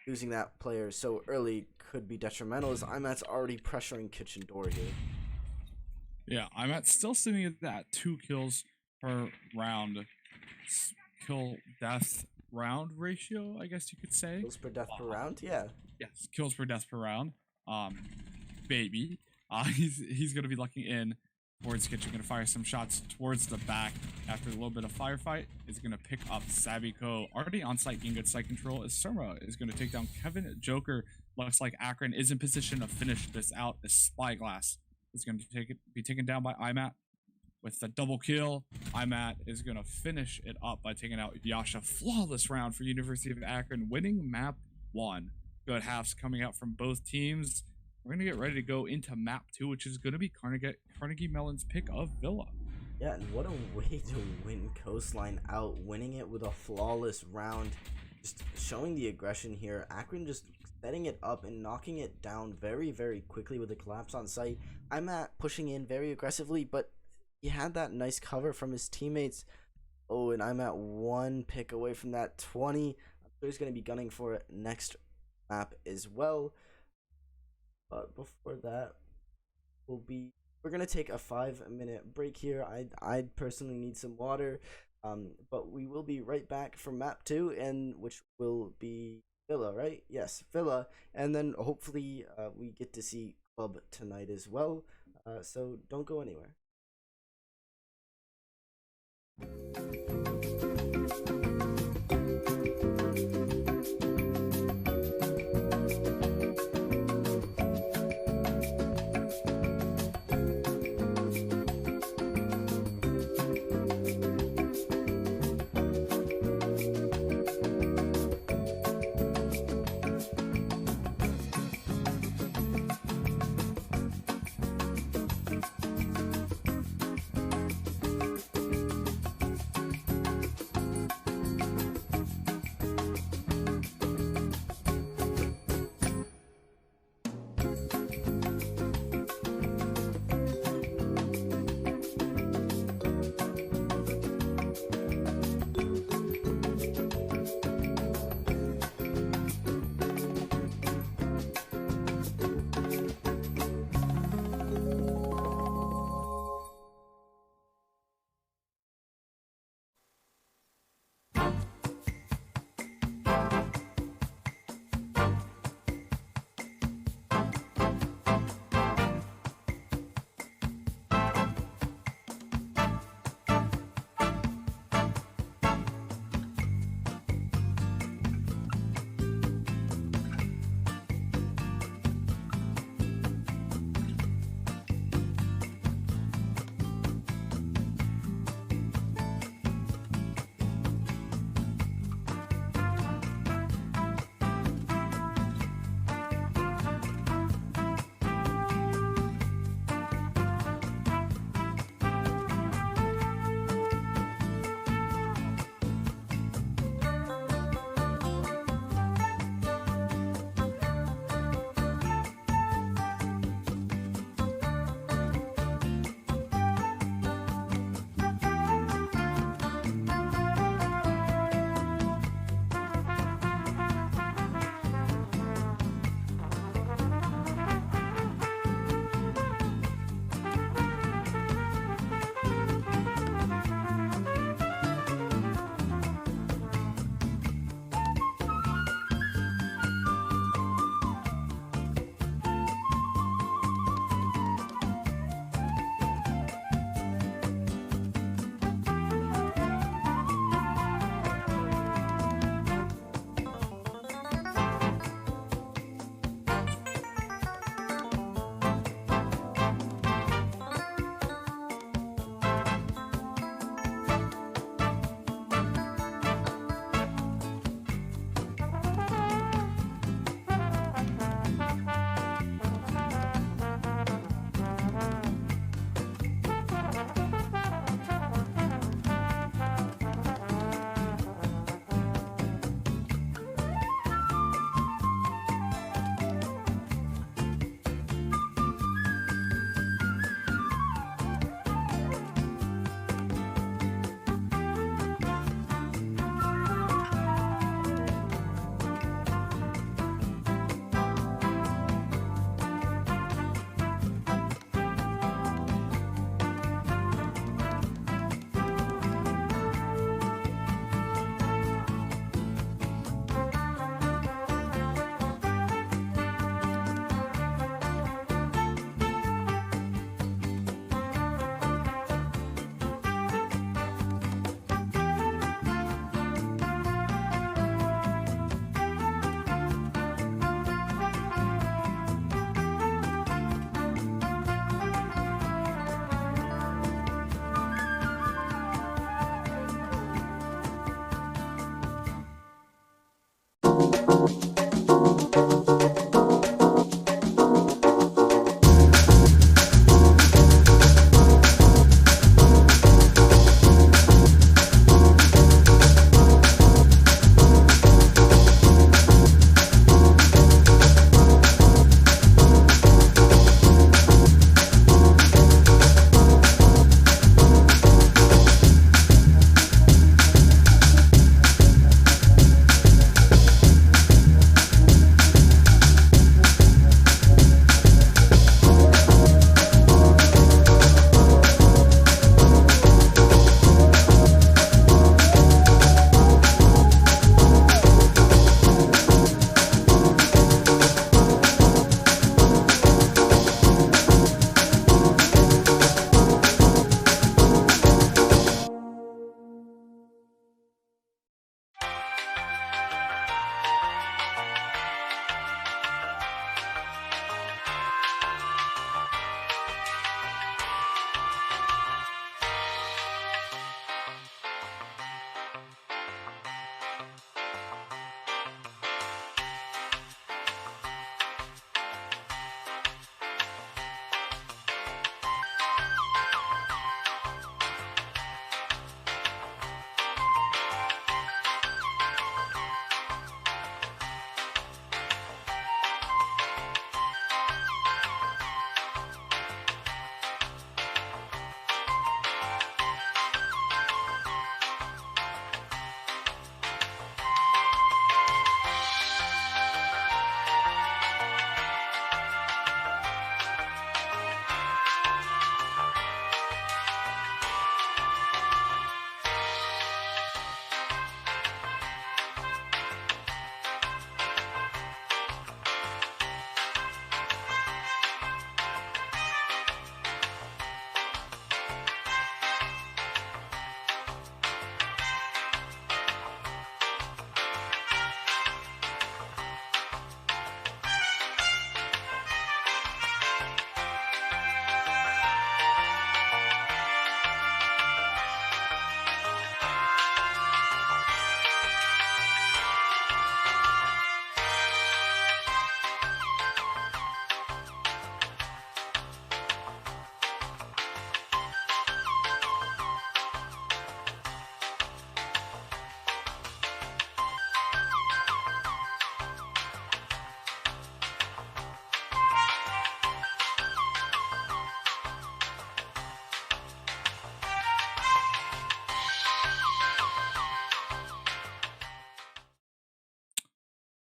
losing that player so early could be detrimental as IMAT's already pressuring Kitchen door here. Yeah, IMAT's still sitting at that 2 kills per round. Kill death round ratio, I guess you could say. Kills per death per round, yeah. Yes, kills per death per round. Baby. He's gonna be looking in towards Kitchen, gonna fire some shots towards the back after a little bit of firefight. Is gonna pick up Saviko, already on site, getting good site control. As Surma is gonna take down Kevin Joker. Looks like Akron is in position to finish this out. As Spyglass is gonna be taken down by IMAT with the double kill. IMAT is gonna finish it up by taking out Yasha. Flawless round for University of Akron, winning map 1. Good halves coming out from both teams. We're going to get ready to go into map 2, which is going to be Carnegie Mellon's pick of Villa. Yeah, and what a way to win Coastline out, winning it with a flawless round. Just showing the aggression here. Akron just setting it up and knocking it down very, very quickly with the collapse on site. I'm at pushing in very aggressively, but he had that nice cover from his teammates. Oh, and I'm at one pick away from that 20. I'm sure he's going to be gunning for it next map as well. But before that, we're going to take a 5-minute break here. I personally need some water. But we will be right back for map 2, and which will be Villa, right? Yes, Villa. And then hopefully we get to see Club tonight as well. So don't go anywhere.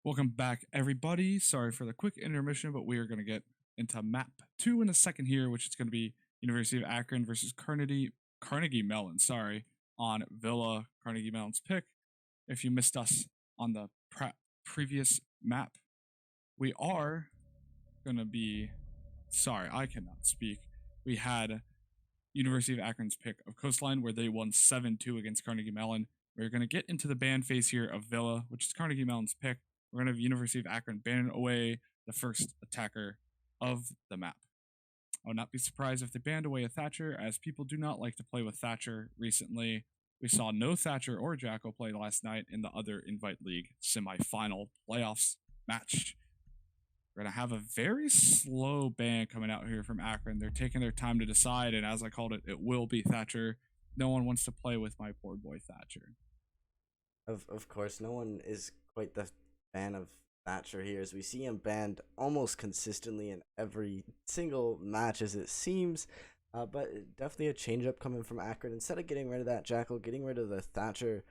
Welcome back, everybody. Sorry for the quick intermission, but we are going to get into map 2 in a second here, which is going to be University of Akron versus Carnegie Mellon, sorry, on Villa Carnegie Mellon's pick. If you missed us on the previous map, we are going to be, sorry, I cannot speak. We had University of Akron's pick of Coastline, where they won 7-2 against Carnegie Mellon. We're going to get into the ban phase here of Villa, which is Carnegie Mellon's pick. We're going to have University of Akron ban away the first attacker of the map. I would not be surprised if they banned away a Thatcher, as people do not like to play with Thatcher recently. We saw no Thatcher or Jackal play last night in the other Invite League semi-final playoffs match. We're going to have a very slow ban coming out here from Akron. They're taking their time to decide, and as I called it, it will be Thatcher. No one wants to play with my poor boy Thatcher. Of course, no one is quite the fan of Thatcher here, as we see him banned almost consistently in every single match as it seems. But definitely a change-up coming from Akron. Instead of getting rid of that Jackal, getting rid of the Thatcher,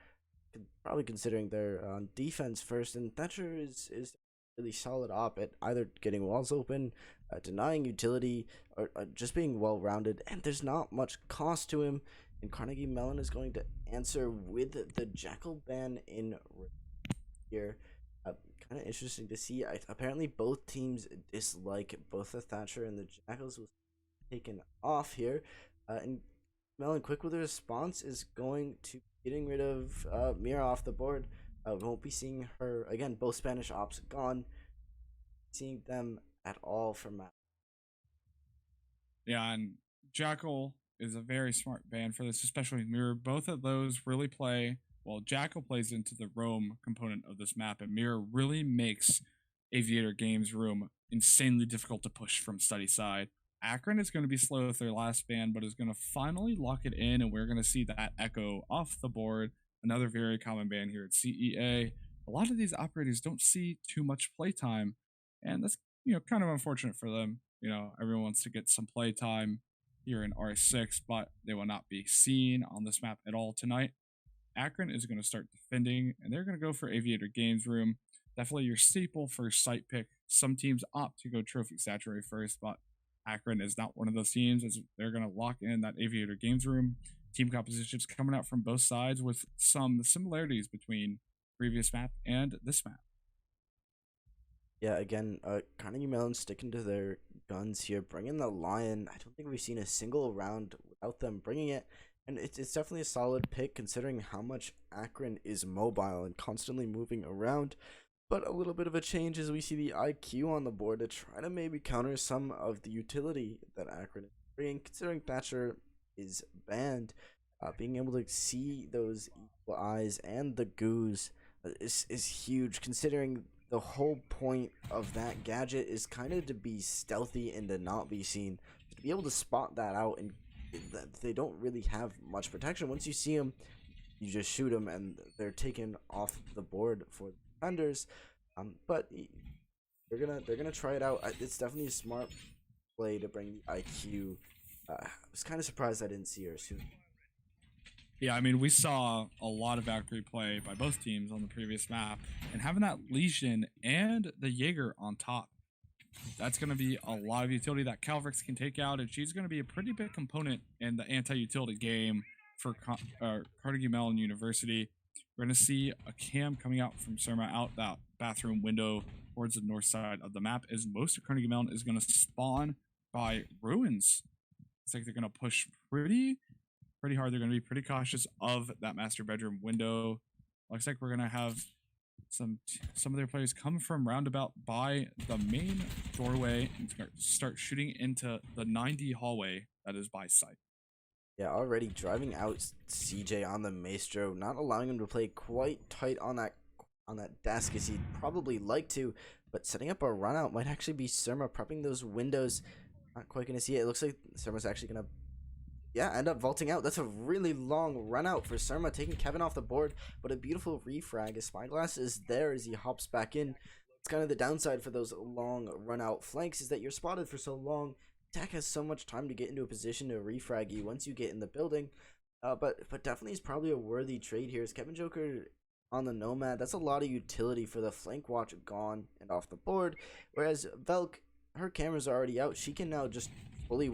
probably considering their defense first. And Thatcher is really solid op at either getting walls open, denying utility, or just being well-rounded. And there's not much cost to him. And Carnegie Mellon is going to answer with the Jackal ban in here. Kind of interesting to see. Apparently both teams dislike both the Thatcher and the Jackals was taken off here. And Mellon, quick with the response, is going to getting rid of Mira off the board. We won't be seeing her again. Both Spanish ops gone. Seeing them at all from map. Yeah, and Jackal is a very smart ban for this, especially Mirror. Both of those really play well. Jackal plays into the roam component of this map, and Mirror really makes Aviator Games room insanely difficult to push from study side. Akron is going to be slow with their last ban, but is going to finally lock it in, and we're going to see that Echo off the board. Another very common ban here at CEA. A lot of these operators don't see too much playtime, and that's kind of unfortunate for them. Everyone wants to get some playtime here in R6, but they will not be seen on this map at all tonight. Akron is going to start defending, and they're going to go for Aviator Games room. Definitely your staple first site pick. Some teams opt to go Trophy Saturate first, but Akron is not one of those teams, as they're going to lock in that Aviator Games room. Team compositions coming out from both sides with some similarities between previous map and this map. Yeah, again, Carnegie Mellon sticking to their guns here, bringing the Lion. I don't think we've seen a single round without them bringing it, and it's definitely a solid pick considering how much Akron is mobile and constantly moving around. But a little bit of a change as we see the IQ on the board to try to maybe counter some of the utility that Akron is bringing, considering Thatcher is banned. Being able to see those equal eyes and the goos is huge, considering the whole point of that gadget is kind of to be stealthy and to not be seen. To be able to spot that out, and they don't really have much protection. Once you see them, you just shoot them and they're taken off the board for the defenders. But they're gonna try it out. It's definitely a smart play to bring the IQ. I was kind of surprised I didn't see her soon. Yeah, I mean, we saw a lot of Valkyrie play by both teams on the previous map, and having that Legion and the Jaeger on top, that's going to be a lot of utility that Calvrix can take out, and she's going to be a pretty big component in the anti-utility game for Carnegie Mellon University. We're going to see a cam coming out from Surma out that bathroom window towards the north side of the map, as most of Carnegie Mellon is going to spawn by ruins. It's like they're going to push pretty hard. They're going to be pretty cautious of that master bedroom window. Looks like we're going to have some of their players come from roundabout by the main doorway and start shooting into the 90 hallway that is by site. Yeah, already driving out CJ on the Maestro, not allowing him to play quite tight on that desk as he'd probably like to, but setting up a run out might actually be Surma prepping those windows. Not quite going to see it. It looks like Surma's actually going to end up vaulting out. That's a really long run out for Surma, taking Kevin off the board, but a beautiful refrag as Spyglass is there as he hops back in. It's kind of the downside for those long run out flanks, is that you're spotted for so long. Attack has so much time to get into a position to refrag you once you get in the building. But definitely is probably a worthy trade here, as Kevin Joker on the Nomad. That's a lot of utility for the flank watch gone and off the board. Whereas Velk, her cameras are already out. She can now just fully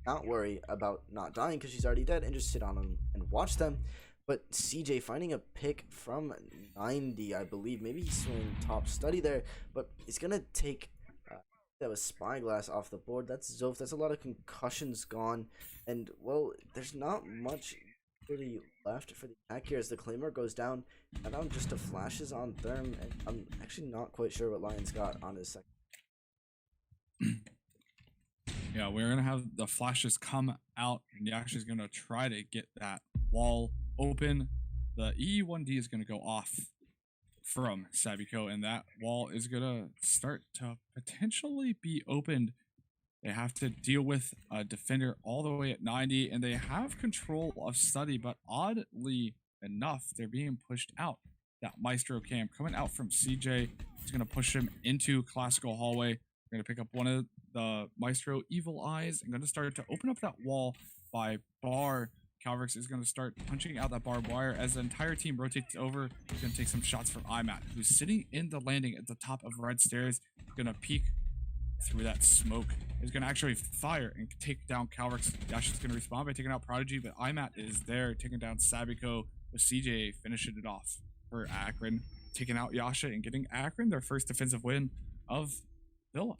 not worry about not dying because she's already dead and just sit on them and watch them. But CJ finding a pick from 90, I believe. Maybe he's swinging top study there, but he's going to take that was Spyglass off the board. That's Zof. That's a lot of concussions gone. And, well, there's not much really left for the attack here as the Claymore goes down. And now just a flashes on Therm. And I'm actually not quite sure what Lion's got on his second. Yeah, we're going to have the flashes come out, and Yash is going to try to get that wall open. The EE1D is going to go off from Sabiko, and that wall is going to start to potentially be opened. They have to deal with a defender all the way at 90, and they have control of study, but oddly enough, they're being pushed out. That Maestro cam coming out from CJ is going to push him into classical hallway. They're going to pick up one of the Maestro Evil Eyes and going to start to open up that wall by bar. Calvrix is going to start punching out that barbed wire as the entire team rotates over. He's going to take some shots from IMAT, who's sitting in the landing at the top of red stairs. He's going to peek through that smoke. He's going to actually fire and take down Calvrix. Yash is going to respond by taking out Prodigy, but IMAT is there taking down Sabiko, with CJ finishing it off for Akron, taking out Yasha and getting Akron their first defensive win of Villa.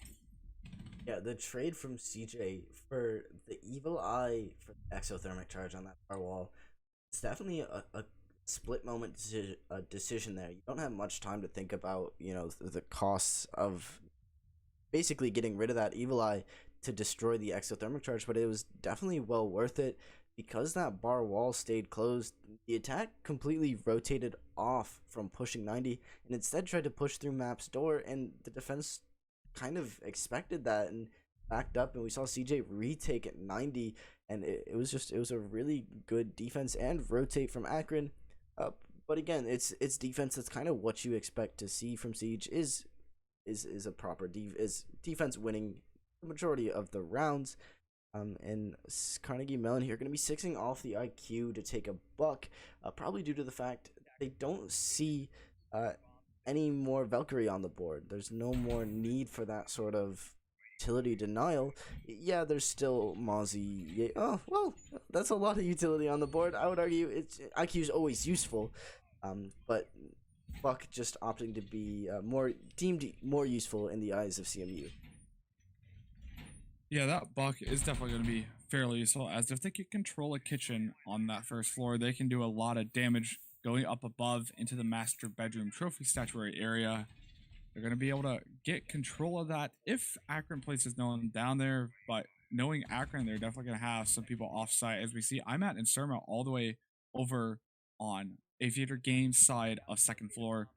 Yeah, the trade from CJ for the Evil Eye for the exothermic charge on that far wall, it's definitely a split moment decision there. You don't have much time to think about, the costs of basically getting rid of that Evil Eye to destroy the exothermic charge, but it was definitely well worth it because that bar wall stayed closed. The attack completely rotated off from pushing 90 and instead tried to push through Map's door, and the defense kind of expected that and backed up, and we saw CJ retake at 90, and it was a really good defense and rotate from Akron. But again, it's defense. That's kind of what you expect to see from Siege is a proper defense winning the majority of the rounds. And Carnegie Mellon here going to be sixing off the IQ to take a buck, probably due to the fact they don't see any more Valkyrie on the board. There's no more need for that sort of utility denial. Yeah, there's still Mozzie. Yeah, oh, well, that's a lot of utility on the board. I would argue IQ is always useful, but Buck just opting to be deemed more useful in the eyes of CMU. Yeah, that Buck is definitely going to be fairly useful, as if they can control a kitchen on that first floor, they can do a lot of damage going up above into the master bedroom trophy statuary area. They're going to be able to get control of that if Akron places no one down there, but knowing Akron, they're definitely going to have some people off-site, as we see IMAT and Surma all the way over on Aviator Games side of second floor.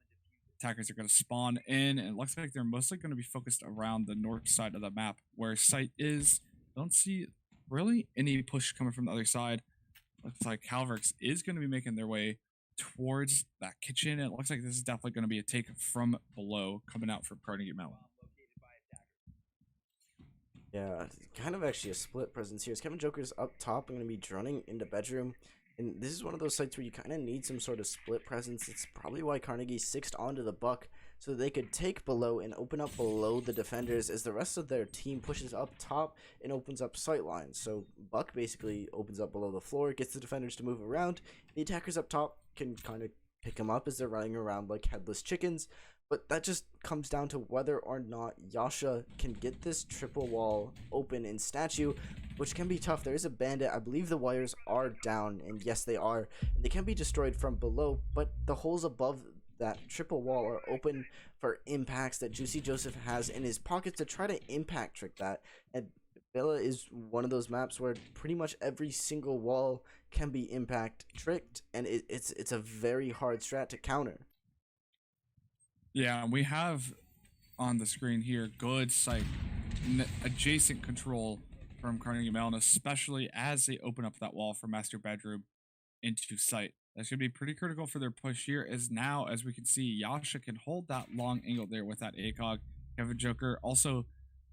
Attackers are going to spawn in, and it looks like they're mostly going to be focused around the north side of the map where site is. Don't see really any push coming from the other side. Looks like Calvrix is going to be making their way towards that kitchen. It looks like this is definitely going to be a take from below coming out from Carnegie Mellon. Yeah, kind of actually a split presence here. As Kevin Joker's up top, I'm going to be droning into bedroom. And this is one of those sites where you kind of need some sort of split presence. It's probably why Carnegie sixed onto the Buck, so they could take below and open up below the defenders as the rest of their team pushes up top and opens up sight lines. So Buck basically opens up below the floor, gets the defenders to move around. The attackers up top can kind of pick them up as they're running around like headless chickens. But that just comes down to whether or not Yasha can get this triple wall open in statue, which can be tough. There is a bandit. I believe the wires are down, and yes, they are. And they can be destroyed from below, but the holes above that triple wall are open for impacts that Juicy Joseph has in his pockets to try to impact trick that. And Villa is one of those maps where pretty much every single wall can be impact tricked, and it's a very hard strat to counter. Yeah, we have on the screen here good site adjacent control from Carnegie Mellon, especially as they open up that wall from master bedroom into sight. That's going to be pretty critical for their push here, as now, as we can see, Yasha can hold that long angle there with that ACOG. Kevin Joker also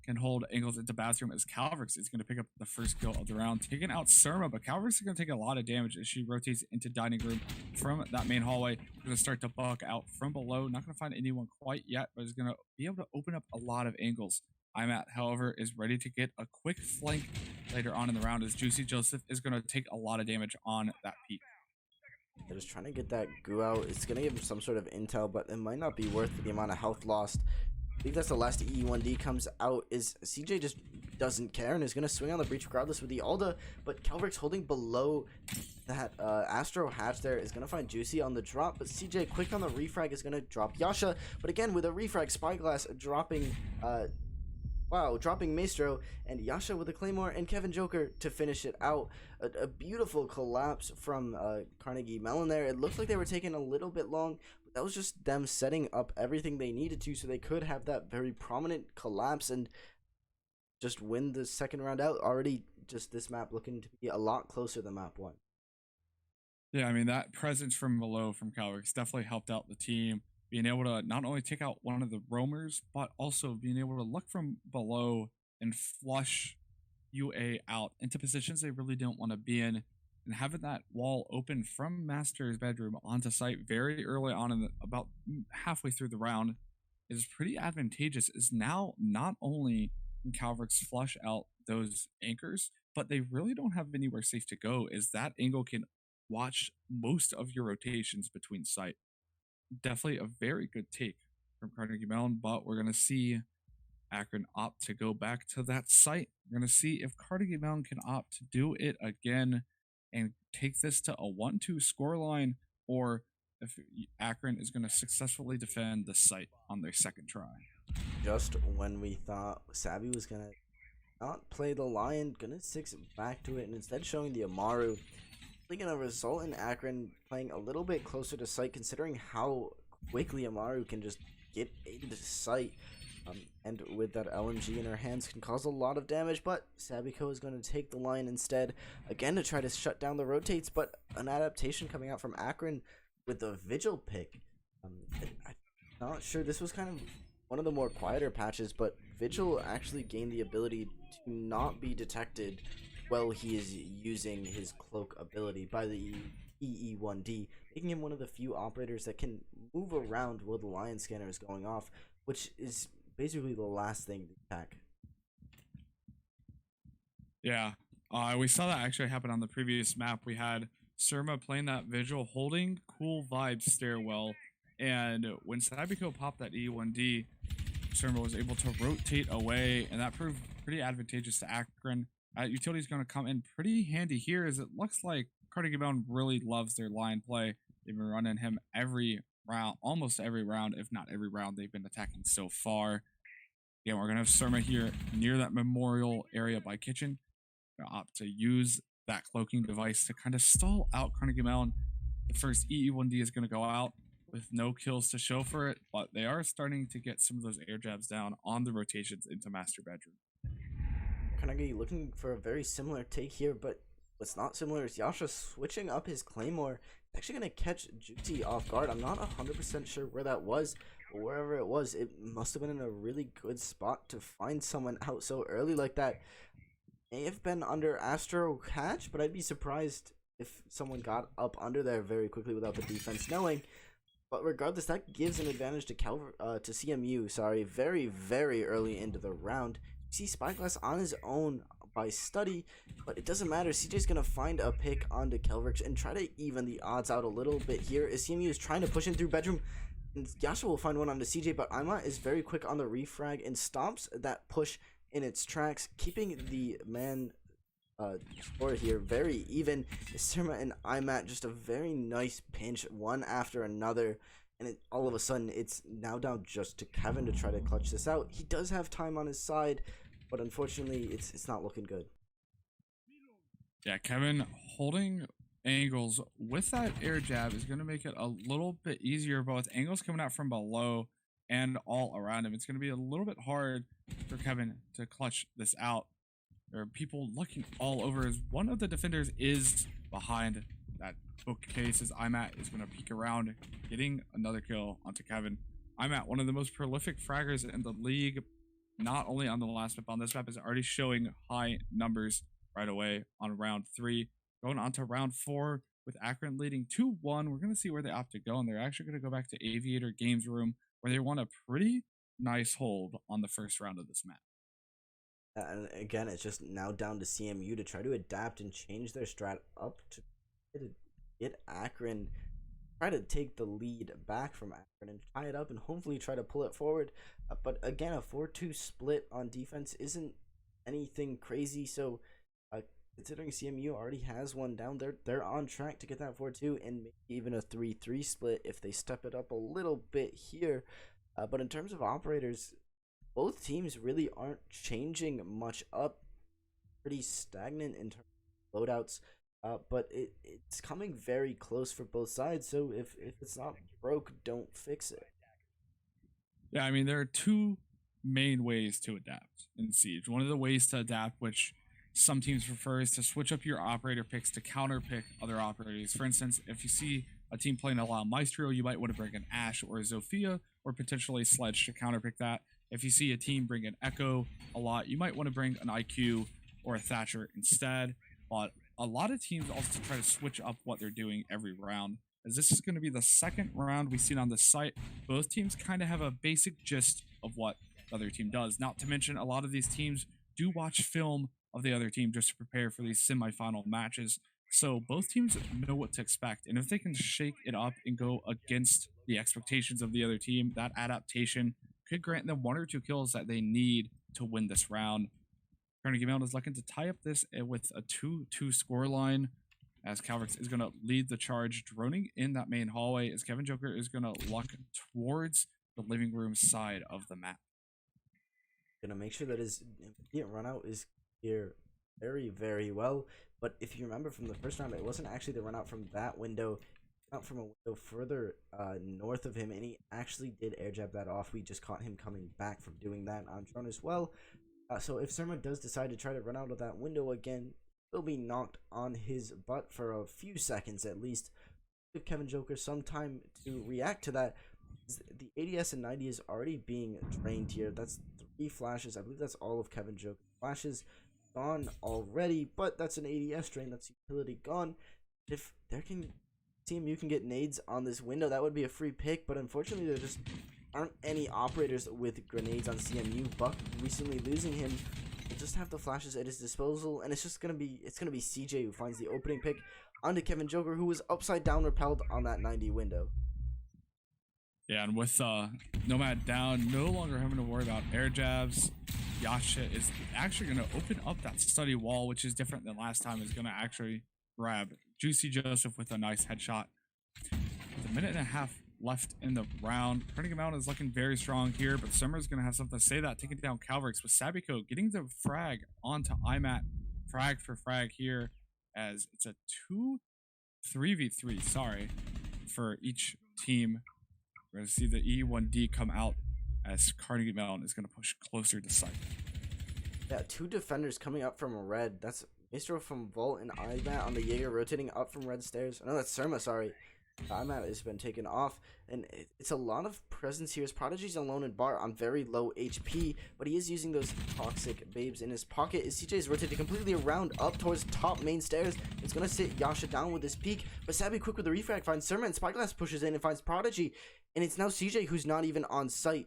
can hold angles into bathroom as Calvrix is going to pick up the first kill of the round, taking out Surma, but Calvrix is going to take a lot of damage as she rotates into dining room from that main hallway. We're going to start to buck out from below. Not going to find anyone quite yet, but is going to be able to open up a lot of angles. Imat, however, is ready to get a quick flank later on in the round as Juicy Joseph is going to take a lot of damage on that peak. They're just trying to get that goo out. It's going to give him some sort of intel, but it might not be worth the amount of health lost. I believe that's the last E1D comes out. Is CJ just doesn't care and is going to swing on the breach regardless with the Alda, but Calvrix holding below that Astro hatch there is going to find Juicy on the drop, but CJ quick on the refrag is going to drop Yasha, but again with a refrag, Spyglass dropping dropping Maestro, and Yasha with a Claymore, and Kevin Joker to finish it out. A beautiful collapse from Carnegie Mellon there. It looked like they were taking a little bit long, but that was just them setting up everything they needed to so they could have that very prominent collapse and just win the second round out. Already just this map looking to be a lot closer than map 1. Yeah, I mean, that presence from below from Calvrix definitely helped out the team. Being able to not only take out one of the roamers, but also being able to look from below and flush UA out into positions they really don't want to be in. And having that wall open from Master's bedroom onto site very early on, in about halfway through the round, is pretty advantageous. Is now not only can Calvrix flush out those anchors, but they really don't have anywhere safe to go, as that angle can watch most of your rotations between site. Definitely a very good take from Carnegie Mellon, but we're going to see Akron opt to go back to that site. We're going to see if Carnegie Mellon can opt to do it again and take this to a 1-2 scoreline, or if Akron is going to successfully defend the site on their second try. Just when we thought Savvy was going to not play the Lion, going to six back to it, and instead showing the Amaru, going to result in Akron playing a little bit closer to site, considering how quickly Amaru can just get into site, and with that LMG in her hands can cause a lot of damage. But Sabiko is going to take the line instead, again to try to shut down the rotates, but an adaptation coming out from Akron with the Vigil pick. I'm not sure, this was kind of one of the more quieter patches, but Vigil actually gained the ability to not be detected while he is using his cloak ability by the EE1D, making him one of the few operators that can move around while the Lion scanner is going off, which is basically the last thing to attack. Yeah, we saw that actually happen on the previous map. We had Surma playing that Vigil, holding Cool Vibes Stairwell, and when Sabiko popped that E1D, Surma was able to rotate away, and that proved pretty advantageous to Akron. Utility is going to come in pretty handy here, as it looks like Carnegie Mellon really loves their line play. They've been running him every round, almost every round, if not every round they've been attacking so far. Again, we're going to have Surma here near that memorial area by kitchen. Going to opt to use that cloaking device to kind of stall out Carnegie Mellon. The first EE1D is going to go out with no kills to show for it, but they are starting to get some of those air jabs down on the rotations into Master Bedroom. Carnegie looking for a very similar take here, but what's not similar is Yasha switching up his Claymore. Actually going to catch Juicy off guard. I'm not 100% sure where that was, but wherever it was, it must have been in a really good spot to find someone out so early like that. May have been under Astro Hatch, but I'd be surprised if someone got up under there very quickly without the defense knowing. But regardless, that gives an advantage to CMU, sorry, very, very early into the round. See Spyglass on his own by study, but it doesn't matter. CJ's gonna find a pick onto Kelvrix and try to even the odds out a little bit here, as CMU is trying to push in through bedroom, and Yasha will find one onto CJ, but Ima is very quick on the refrag and stops that push in its tracks, keeping the man score here very even. Surma and Imat just a very nice pinch, one after another, and all of a sudden it's now down just to Kevin to try to clutch this out. He does have time on his side, but unfortunately it's not looking good. Yeah, Kevin holding angles with that air jab is going to make it a little bit easier, both angles coming out from below and all around him. It's going to be a little bit hard for Kevin to clutch this out. There are people looking all over, as one of the defenders is behind that bookcase, as Imat is going to peek around, getting another kill onto Kevin. Imat, one of the most prolific fraggers in the league, not only on the last map, on this map is already showing high numbers right away on round 3. Going on to round 4 with Akron leading 2-1. We're going to see where they opt to go, and they're actually going to go back to Aviator Games Room where they won a pretty nice hold on the first round of this map. And again, it's just now down to CMU to try to adapt and change their strat up to get Akron, try to take the lead back from Akron and tie it up and hopefully try to pull it forward. But again, a 4-2 split on defense isn't anything crazy. So considering CMU already has one down, they're on track to get that 4-2 and maybe even a 3-3 split if they step it up a little bit here. But in terms of operators, both teams really aren't changing much up. Pretty stagnant in terms of loadouts. But it's coming very close for both sides. So if it's not broke, don't fix it. Yeah, I mean, there are two main ways to adapt in Siege. One of the ways to adapt, which some teams prefer, is to switch up your operator picks to counter pick other operators. For instance, if you see a team playing a lot of Maestro, you might want to bring an Ash or a Zofia, or potentially Sledge to counter pick that. If you see a team bring an Echo a lot, you might want to bring an IQ or a Thatcher instead. But a lot of teams also try to switch up what they're doing every round. As this is going to be the second round we've seen on this site, both teams kind of have a basic gist of what the other team does. Not to mention, a lot of these teams do watch film of the other team just to prepare for these semifinal matches. So both teams know what to expect. And if they can shake it up and go against the expectations of the other team, that adaptation could grant them 1 or 2 kills that they need to win this round. Carnegie Mellon is looking to tie up this with a 2-2 scoreline, as Calvix is going to lead the charge, droning in that main hallway, as Kevin Joker is going to luck towards the living room side of the map. Gonna make sure that his immediate run out is here very, very well. But if you remember from the first round, it wasn't actually the run out from that window, out from a window further north of him, and he actually did air jab that off. We just caught him coming back from doing that on drone as well. So if Surma does decide to try to run out of that window again, he'll be knocked on his butt for a few seconds at least. Give Kevin Joker some time to react to that. The ADS and 90 is already being drained here. That's 3 flashes. I believe that's all of Kevin Joker's flashes gone already, but that's an ADS drain. That's utility gone. If there can CMU can get nades on this window, that would be a free pick, but unfortunately there just aren't any operators with grenades on CMU. Buck recently losing him will just have the flashes at his disposal, and it's gonna be CJ who finds the opening pick onto Kevin Joker, who was upside down repelled on that 90 window. Yeah, and with Nomad down, no longer having to worry about air jabs, Yasha is actually going to open up that study wall, which is different than last time. Is going to actually grab Juicy Joseph with a nice headshot. With a minute and a half left in the round, Carnegie Mellon is looking very strong here, but Summer's going to have something to say that, taking down Calvrix with Sabiko getting the frag onto IMAT. Frag for frag here, as it's a 3v3, sorry, for each team. We're going to see the E1D come out as Carnegie Mellon is going to push closer to site. Yeah, 2 defenders coming up from red. That's Mistro from Volt and IMAT on the Jaeger rotating up from red stairs. No, that's Surma, sorry. IMAT has been taken off, and it's a lot of presence here. His Prodigy's alone in bar on very low HP, but he is using those toxic babes in his pocket. As CJ is rotated completely around up towards top main stairs. It's going to sit Yasha down with his peak, but Sabi quick with the refrag finds Surma, and Spyglass pushes in and finds Prodigy, and it's now CJ who's not even on site.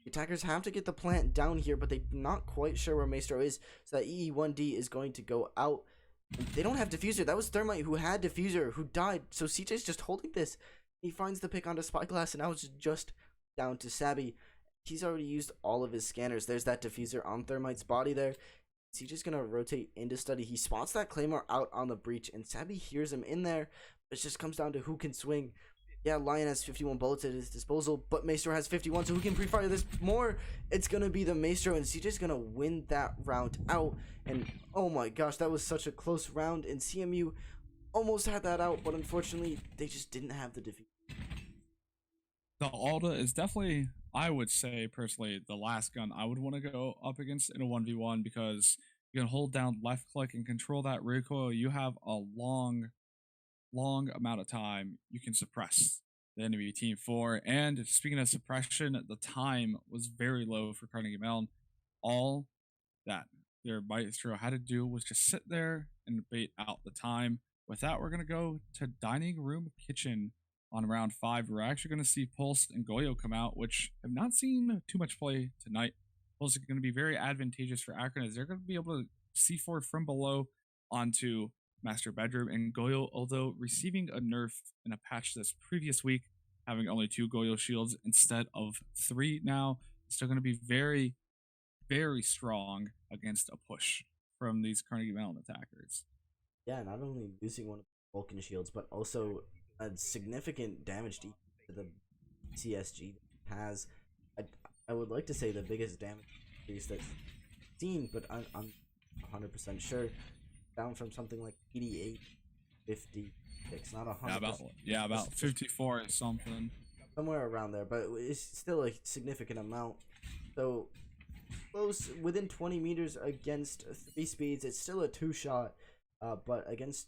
The attackers have to get the plant down here, but they're not quite sure where Maestro is, so that EE1D is going to go out. They don't have Diffuser. That was Thermite who had Diffuser, who died, so CJ's just holding this. He finds the pick onto Spyglass, and now it's just down to Sabby. He's already used all of his scanners. There's that Diffuser on Thermite's body there. CJ's gonna rotate into study. He spots that Claymore out on the breach, and Sabby hears him in there. It just comes down to who can swing. Yeah, Lion has 51 bullets at his disposal, but Maestro has 51, so who can pre-fire this more? It's gonna be the Maestro, and CJ's gonna win that round out. And oh my gosh, that was such a close round, and CMU almost had that out, but unfortunately, they just didn't have the defeat. The Alda is definitely, I would say personally, the last gun I would want to go up against in a 1v1, because you can hold down left click and control that recoil. You have a long amount of time you can suppress the enemy team for. And speaking of suppression, the time was very low for Carnegie Mellon. All that their maestro had to do was just sit there and bait out the time. With that, we're going to go to dining room kitchen on round 5. We're actually going to see Pulse and Goyo come out, which have not seen too much play tonight. Pulse is going to be very advantageous for Akron as they're going to be able to C4 from below onto Master Bedroom. And Goyo, although receiving a nerf in a patch this previous week, having only 2 Goyo shields instead of 3 now, still going to be very, very strong against a push from these Carnegie Mellon attackers. Yeah, not only losing one of the Vulcan shields, but also a significant damage to the CSG has. I would like to say the biggest damage increase that's seen, but I'm 100% sure. Down from something like 88, 56, not 100%. About 54 or something. Somewhere around there, but it's still a significant amount. So close, within 20 meters against 3 speeds, it's still a 2-shot. But against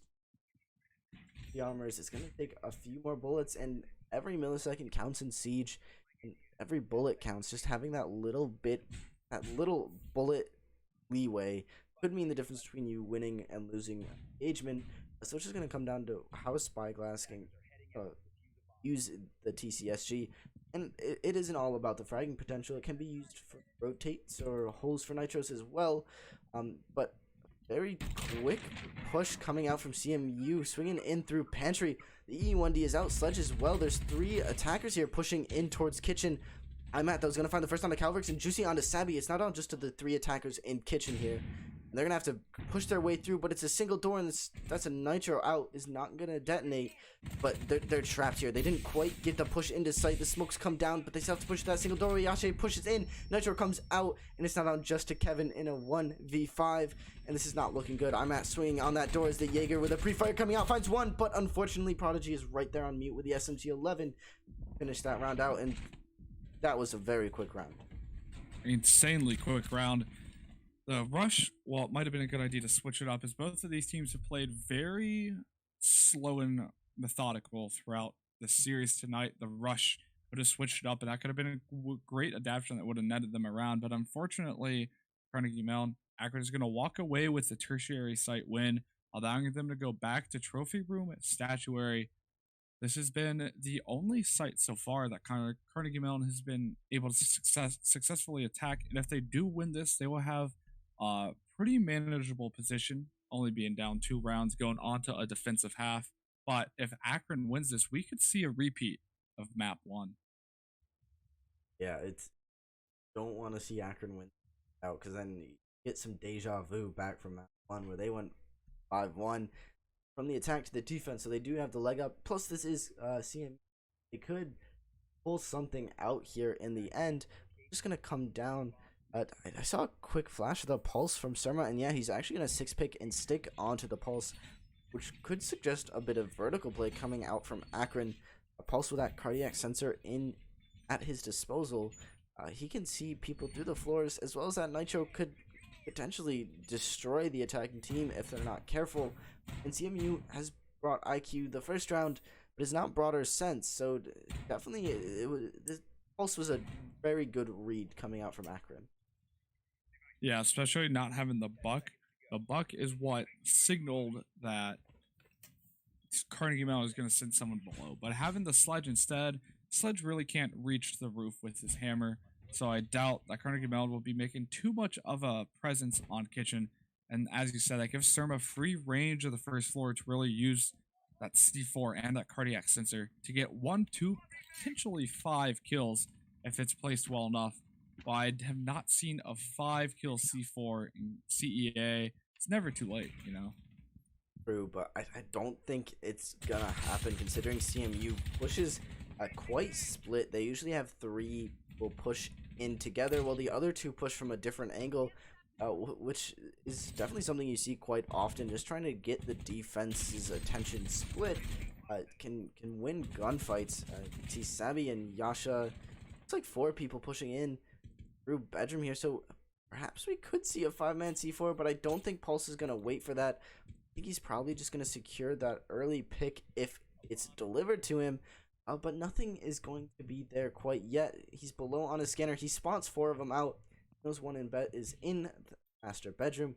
the armors, it's going to take a few more bullets, and every millisecond counts in Siege, and every bullet counts. Just having that little bullet leeway could mean the difference between you winning and losing engagement. So it's just going to come down to how Spyglass can use the TCSG, and it isn't all about the fragging potential. It can be used for rotates or holes for nitros as well, but very quick push coming out from CMU, swinging in through Pantry. The E1D is out. Sledge as well. There's 3 attackers here pushing in towards Kitchen. I'm at those going to find the first on the Calverx and Juicy onto Sabby. It's not on just to the 3 attackers in Kitchen here. And they're going to have to push their way through, but it's a single door, and that's a nitro out. Is not going to detonate, but they're trapped here. They didn't quite get the push into sight. The smokes come down, but they still have to push that single door. Yashe pushes in. Nitro comes out, and it's not on just to Kevin in a 1v5, and this is not looking good. I'm at swinging on that door as the Jaeger with a pre-fire coming out finds one, but unfortunately Prodigy is right there on mute with the SMG-11. Finish that round out, and that was a very quick round. Insanely quick round. The rush, well, it might have been a good idea to switch it up, as both of these teams have played very slow and methodical throughout the series tonight. The rush would have switched it up, and that could have been a great adaptation that would have netted them around. But unfortunately, Carnegie Mellon, Akron is going to walk away with the tertiary site win, allowing them to go back to Trophy Room at Statuary. This has been the only site so far that Carnegie Mellon has been able to successfully attack. And if they do win this, they will have pretty manageable position, only being down 2 rounds, going on to a defensive half. But if Akron wins this, we could see a repeat of map 1. Yeah, don't want to see Akron win out, because then you get some deja vu back from map 1 where they went 5-1 from the attack to the defense, so they do have the leg up. Plus this is CM. They could pull something out here in the end. Just gonna come down. I saw a quick flash of the pulse from Surma, and yeah, he's actually going to 6-pick and stick onto the pulse, which could suggest a bit of vertical play coming out from Akron. A pulse with that cardiac sensor at his disposal. He can see people through the floors, as well as that nitro could potentially destroy the attacking team if they're not careful. And CMU has brought IQ the first round, but has not brought her since, so definitely this pulse was a very good read coming out from Akron. Yeah, especially not having the buck. The buck is what signaled that Carnegie Mellon is going to send someone below. But having the sledge instead, Sledge really can't reach the roof with his hammer. So I doubt that Carnegie Mellon will be making too much of a presence on Kitchen. And as you said, that gives Surma free range of the first floor to really use that C4 and that cardiac sensor to get 1, 2, potentially 5 kills if it's placed well enough. But I have not seen a 5-kill C4 in CEA. It's never too late, you know? True, but I don't think it's gonna happen considering CMU pushes quite split. They usually have 3 will push in together while the other 2 push from a different angle, which is definitely something you see quite often. Just trying to get the defense's attention split can win gunfights. You see Sabby and Yasha. It's like 4 people pushing in through bedroom here, so perhaps we could see a 5-man C4, but I don't think Pulse is gonna wait for that. I think he's probably just gonna secure that early pick if it's delivered to him. But nothing is going to be there quite yet. He's below on his scanner. He spots 4 of them out. knows one in bet is in the master bedroom.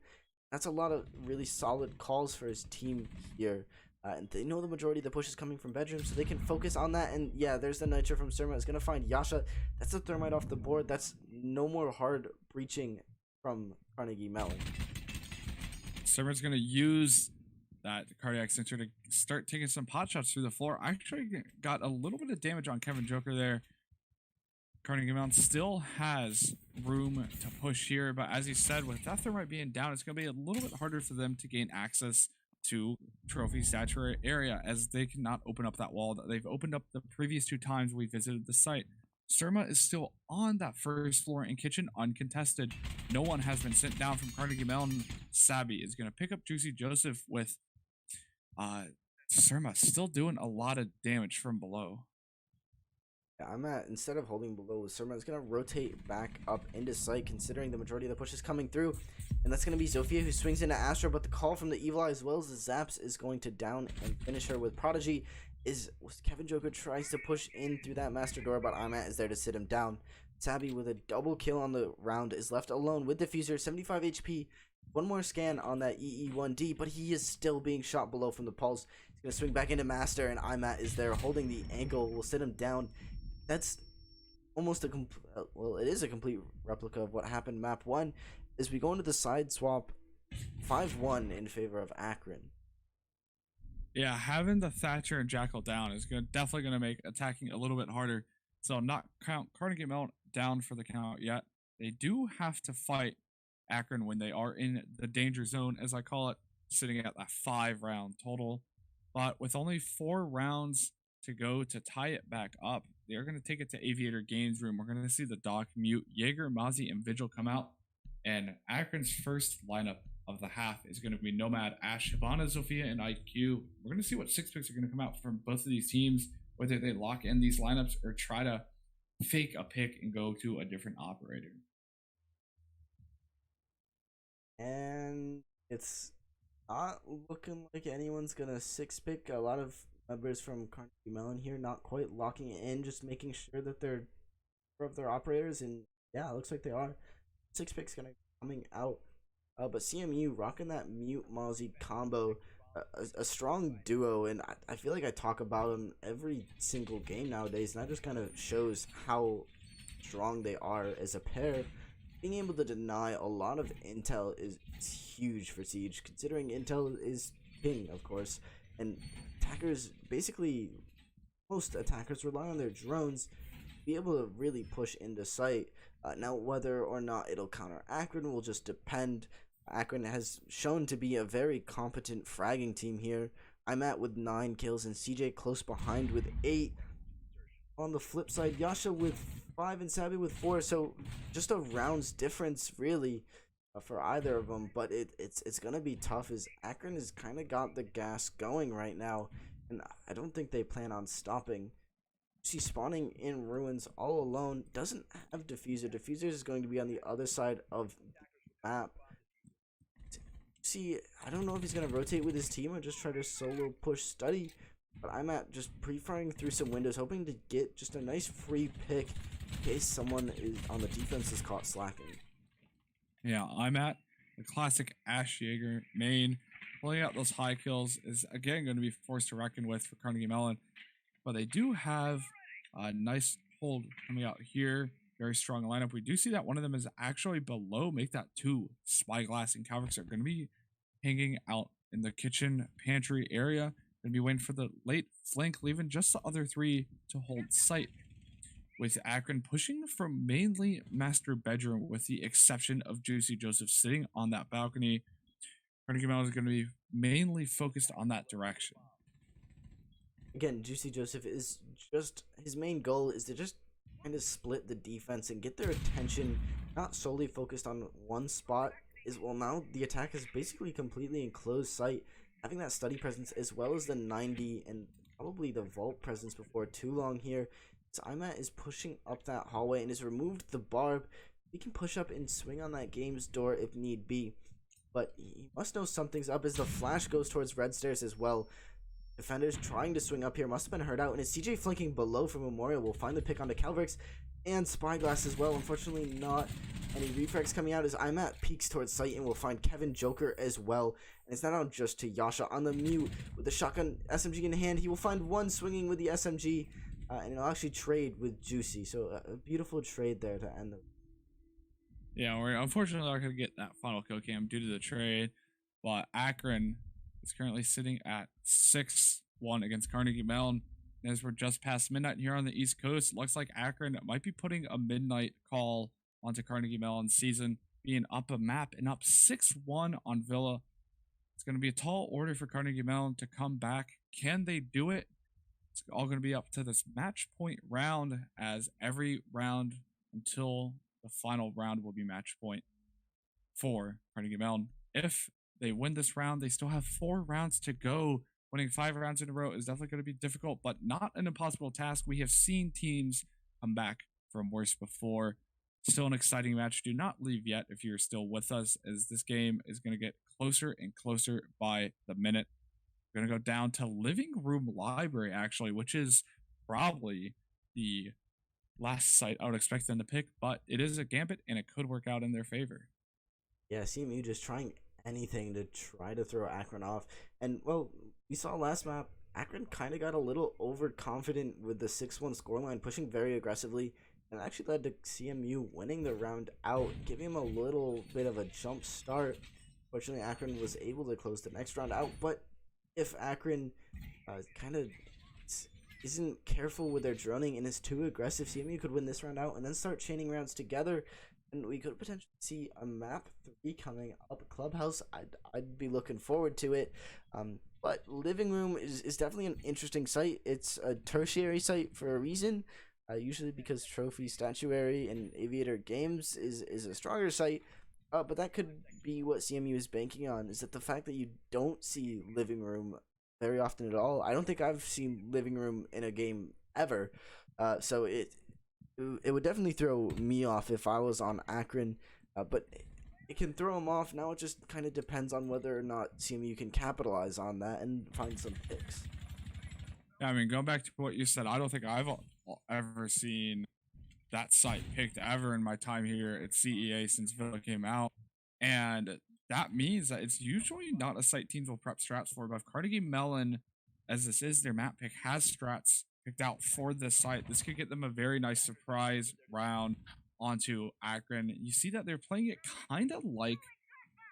That's a lot of really solid calls for his team here. And they know the majority of the push is coming from bedroom, so they can focus on that. And yeah, there's the Nitro from Surma. It's going to find Yasha. That's the Thermite off the board. That's no more hard breaching from Carnegie Mellon. Surma's going to use that cardiac sensor to start taking some pot shots through the floor. Actually got a little bit of damage on Kevin Joker there. Carnegie Mellon still has room to push here, but as he said, with that Thermite being down, it's going to be a little bit harder for them to gain access to trophy statue area, as they cannot open up that wall that they've opened up the previous 2 times we visited the site. Surma is still on that first floor in kitchen uncontested. No one has been sent down from Carnegie Mellon. Sabby is going to pick up Juicy Joseph with Surma still doing a lot of damage from below. Yeah, instead of holding below, Surma is going to rotate back up into sight, considering the majority of the push is coming through. And that's going to be Zofia, who swings into Astra, but the call from the Evil Eye as well as the Zaps is going to down and finish her with Prodigy. Kevin Joker tries to push in through that master door, but Imat is there to sit him down. Sabby with a double kill on the round is left alone with Diffuser, 75 HP. One more scan on that EE1D, but he is still being shot below from the pulse. He's going to swing back into master, and Imat is there holding the ankle, will sit him down. That's almost it is a complete replica of what happened map 1 as we go into the side swap 5-1 in favor of Akron. Yeah, having the Thatcher and Jackal down is definitely going to make attacking a little bit harder. So not count Carnegie Mellon down for the count yet. They do have to fight Akron when they are in the danger zone, as I call it, sitting at that 5-round total. But with only 4 rounds to go to tie it back up, they're going to take it to Aviator Games room. We're going to see the Doc mute Jaeger, Mozzie, and Vigil come out. And Akron's first lineup of the half is going to be Nomad, Ash, Hibana, Zofia, and IQ. We're going to see what 6 picks are going to come out from both of these teams, whether they lock in these lineups or try to fake a pick and go to a different operator. And it's not looking like anyone's going to 6-pick. A lot of members from Carnegie Mellon here not quite locking it in, just making sure that they're of their operators, and yeah, it looks like they are. 6 picks gonna coming out, but CMU rocking that mute Mozzie combo, a strong duo, and I feel like I talk about them every single game nowadays, and that just kind of shows how strong they are as a pair. Being able to deny a lot of intel is huge for Siege, considering intel is king, of course, and attackers, basically most attackers rely on their drones to be able to really push into sight. Now whether or not it'll counter Akron will just depend. Akron has shown to be a very competent fragging team here. I'm at with 9 kills and CJ close behind with 8. On the flip side, Yasha with 5 and Sabby with 4, so just a round's difference really for either of them, but it's gonna be tough as Akron has kind of got the gas going right now, and I don't think they plan on stopping. She's spawning in ruins all alone, doesn't have Diffuser. Diffuser is going to be on the other side of the map. See, I don't know if he's gonna rotate with his team or just try to solo push Study, but I'm at just pre-firing through some windows, hoping to get just a nice free pick in case someone is on the defense is caught slacking. Yeah, I'm at the classic Ash Jaeger main. Pulling out those high kills is again going to be forced to reckon with for Carnegie Mellon. But they do have a nice hold coming out here. Very strong lineup. We do see that one of them is actually below. Make that 2. Spyglass and Calvix are going to be hanging out in the kitchen pantry area. Going to be waiting for the late flank, leaving just the other 3 to hold sight. With Akron pushing from mainly master bedroom, with the exception of Juicy Joseph sitting on that balcony. Carnegie Mellon is going to be mainly focused on that direction. Again, Juicy Joseph is just, his main goal is to just kind of split the defense and get their attention, not solely focused on one spot. Well, now the attack is basically completely enclosed sight, having that Study presence as well as the 90 and probably the vault presence before too long here. So Imat is pushing up that hallway and has removed the barb. He can push up and swing on that game's door if need be, but he must know something's up as the flash goes towards red stairs as well. defenders trying to swing up here. Must have been hurt out. And it's CJ flanking below from Memorial. Will find the pick onto Calvix and Spyglass as well. Unfortunately, not any refrags coming out as IMAT peeks towards site and will find Kevin Joker as well. And it's not on just to Yasha on the mute with the shotgun SMG in hand. He will find one swinging with the SMG and he'll actually trade with Juicy. So a beautiful trade there to end the. Yeah, we're unfortunately not going to get that final kill cam due to the trade, but Akron is currently sitting at 6-1 against Carnegie Mellon. And as we're just past midnight here on the East Coast, looks like Akron might be putting a midnight call onto Carnegie Mellon's season, being up a map and up 6-1 on Villa. It's going to be a tall order for Carnegie Mellon to come back. Can they do it? It's all going to be up to this match point round, as every round until the final round will be match point for Carnegie Mellon. If they win this round, they still have 4 rounds to go. Winning 5 rounds in a row is definitely going to be difficult, but not an impossible task. We have seen teams come back from worse before. Still an exciting match. Do not leave yet if you're still with us, as this game is going to get closer and closer by the minute. We're going to go down to Living Room Library, actually, which is probably the last site I would expect them to pick, but it is a gambit and it could work out in their favor. Yeah, CMU just trying anything to try to throw Akron off. And, well, we saw last map, Akron kind of got a little overconfident with the 6-1 scoreline, pushing very aggressively, and actually led to CMU winning the round out, giving them a little bit of a jump start. Fortunately, Akron was able to close the next round out, but if Akron kind of isn't careful with their droning and is too aggressive, CMU could win this round out and then start chaining rounds together, and we could potentially see a map 3 coming up. Clubhouse, I'd be looking forward to it. But Living Room is definitely an interesting site. It's a tertiary site for a reason, usually because Trophy, Statuary, and Aviator Games is a stronger site. But that could be what CMU is banking on, is that the fact that you don't see Living Room very often at all. I don't think I've seen Living Room in a game ever. So it would definitely throw me off if I was on Akron. But it can throw them off. Now it just kind of depends on whether or not CMU can capitalize on that and find some picks. Yeah, I mean, going back to what you said, I don't think I've ever seen that site picked ever in my time here at CEA since Villa came out. And that means that it's usually not a site teams will prep strats for, but if Carnegie Mellon, as this is their map pick, has strats picked out for this site, this could get them a very nice surprise round onto Akron. You see that they're playing it kind of like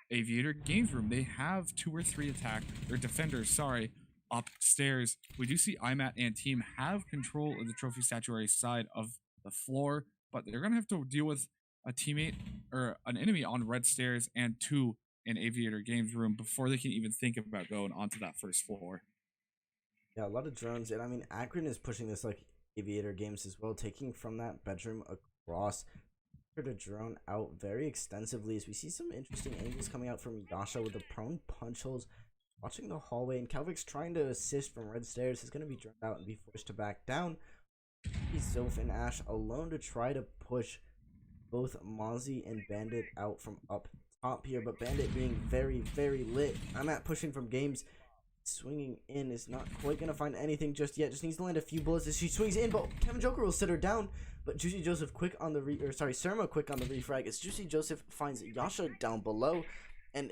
Aviator Games Room. They have 2 or 3 defenders, upstairs. We do see IMAT and team have control of the Trophy Statuary side of the floor, but they're going to have to deal with a teammate or an enemy on red stairs and 2 in Aviator Games Room before they can even think about going onto that first floor. Yeah, a lot of drones, and I mean, Akron is pushing this like Aviator Games as well, taking from that bedroom across to drone out very extensively, as we see some interesting angles coming out from Yasha with the prone punch holes, watching the hallway, and Calvix trying to assist from red stairs. He's going to be drowned out and be forced to back down. He's Sylph and Ash alone to try to push both Mozzie and Bandit out from up top here, but Bandit being very, very lit. I'm at pushing from games. Swinging in is not quite going to find anything just yet. Just needs to land a few bullets as she swings in, but Kevin Joker will sit her down. But Juicy Joseph quick on the Surma quick on the refrag as Juicy Joseph finds Yasha down below. And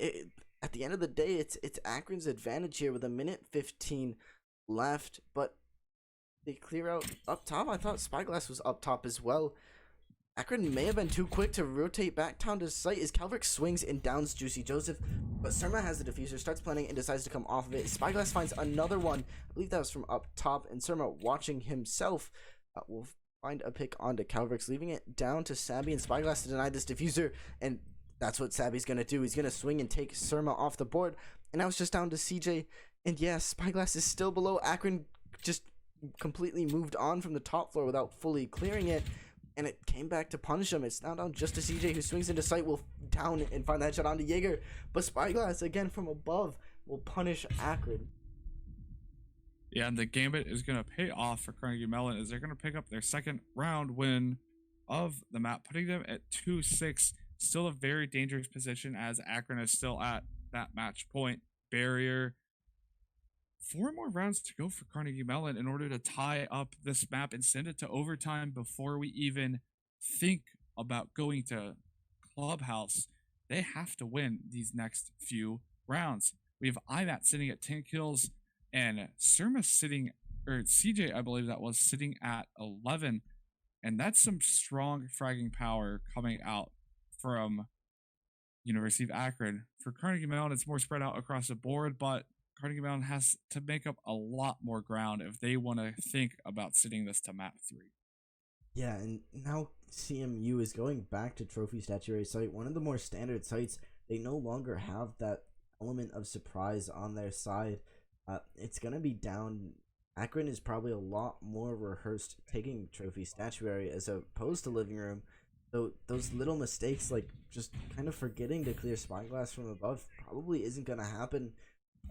at the end of the day, it's Akron's advantage here with 1:15 left. But they clear out up top. I thought Spyglass was up top as well. Akron may have been too quick to rotate back down to site as Calvix swings and downs Juicy Joseph, but Surma has the diffuser, starts planning and decides to come off of it. Spyglass finds another one. I believe that was from up top, and Surma, watching himself, will find a pick onto Calvix, leaving it down to Sabby and Spyglass to deny this diffuser, and that's what Sabby's going to do. He's going to swing and take Surma off the board, and now it's just down to CJ, and yes, Spyglass is still below. Akron just completely moved on from the top floor without fully clearing it, and it came back to punish him. It's now down just to CJ, who swings into sight, will down and find that shot onto Jaeger. But Spyglass, again from above, will punish Akron. Yeah, and the gambit is going to pay off for Carnegie Mellon as they're going to pick up their second round win of the map, putting them at 2-6. Still a very dangerous position as Akron is still at that match point barrier. 4 more rounds to go for Carnegie Mellon in order to tie up this map and send it to overtime before we even think about going to Clubhouse. They have to win these next few rounds. We have IMAT sitting at 10 kills and Surma sitting, or CJ, I believe that was, sitting at 11. And that's some strong fragging power coming out from University of Akron. For Carnegie Mellon, it's more spread out across the board, but Carnegie Mellon has to make up a lot more ground if they want to think about sitting this to map 3. Yeah, and now CMU is going back to Trophy Statuary Site, one of the more standard sites. They no longer have that element of surprise on their side. It's going to be down. Akron is probably a lot more rehearsed taking Trophy Statuary as opposed to Living Room. So those little mistakes, like just kind of forgetting to clear Spyglass from above, probably isn't going to happen.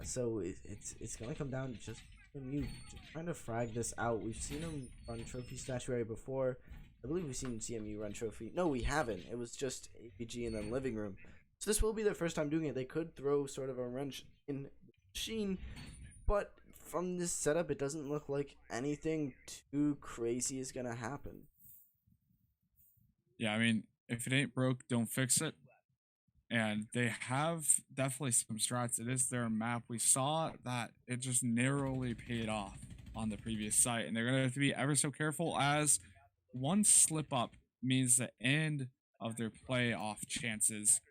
So it's going to come down to just CMU trying to frag this out. We've seen them run Trophy Statuary before. I believe we've seen CMU run Trophy. No, we haven't. It was just APG and then Living Room. So this will be their first time doing it. They could throw sort of a wrench in the machine, but from this setup, it doesn't look like anything too crazy is going to happen. Yeah, I mean, if it ain't broke, don't fix it. And they have definitely some strats. It is their map. We saw that it just narrowly paid off on the previous site, and they're going to have to be ever so careful, as one slip up means the end of their playoff chances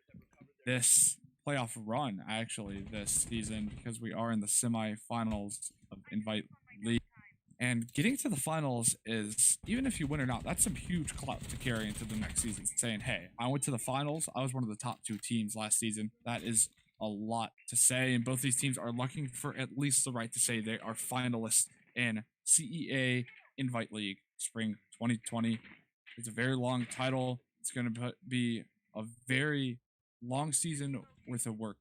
this playoff run, actually, this season, because we are in the semifinals of Invite League. And getting to the finals is, even if you win or not, that's some huge clout to carry into the next season. Saying, hey, I went to the finals. I was one of the top 2 teams last season. That is a lot to say. And both these teams are looking for at least the right to say they are finalists in CEA Invite League Spring 2020. It's a very long title. It's going to be a very long season worth of work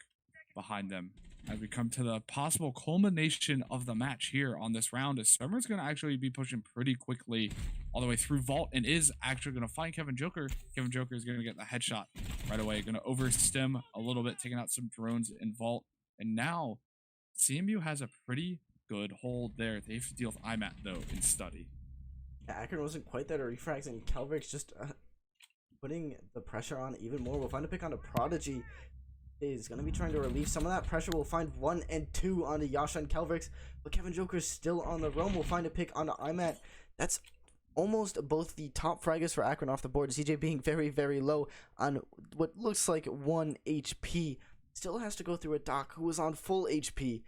behind them. As we come to the possible culmination of the match here on this round, is Summer's going to actually be pushing pretty quickly all the way through Vault and is actually going to find Kevin Joker. Kevin Joker is going to get the headshot right away, going to overstim a little bit, taking out some drones in Vault. And now CMU has a pretty good hold there. They have to deal with IMAT, though, in Study. Yeah, Akron wasn't quite there to refrags, and Calvert's just putting the pressure on even more. We'll find a pick on a Prodigy. Is going to be trying to relieve some of that pressure. We'll find 1 and 2 onto Yasha and Kelvrix, but Kevin Joker is still on the roam. We'll find a pick onto IMAT. That's almost both the top fraggers for Akron off the board. CJ being very, very low on what looks like 1 HP. Still has to go through a Doc who was on full HP.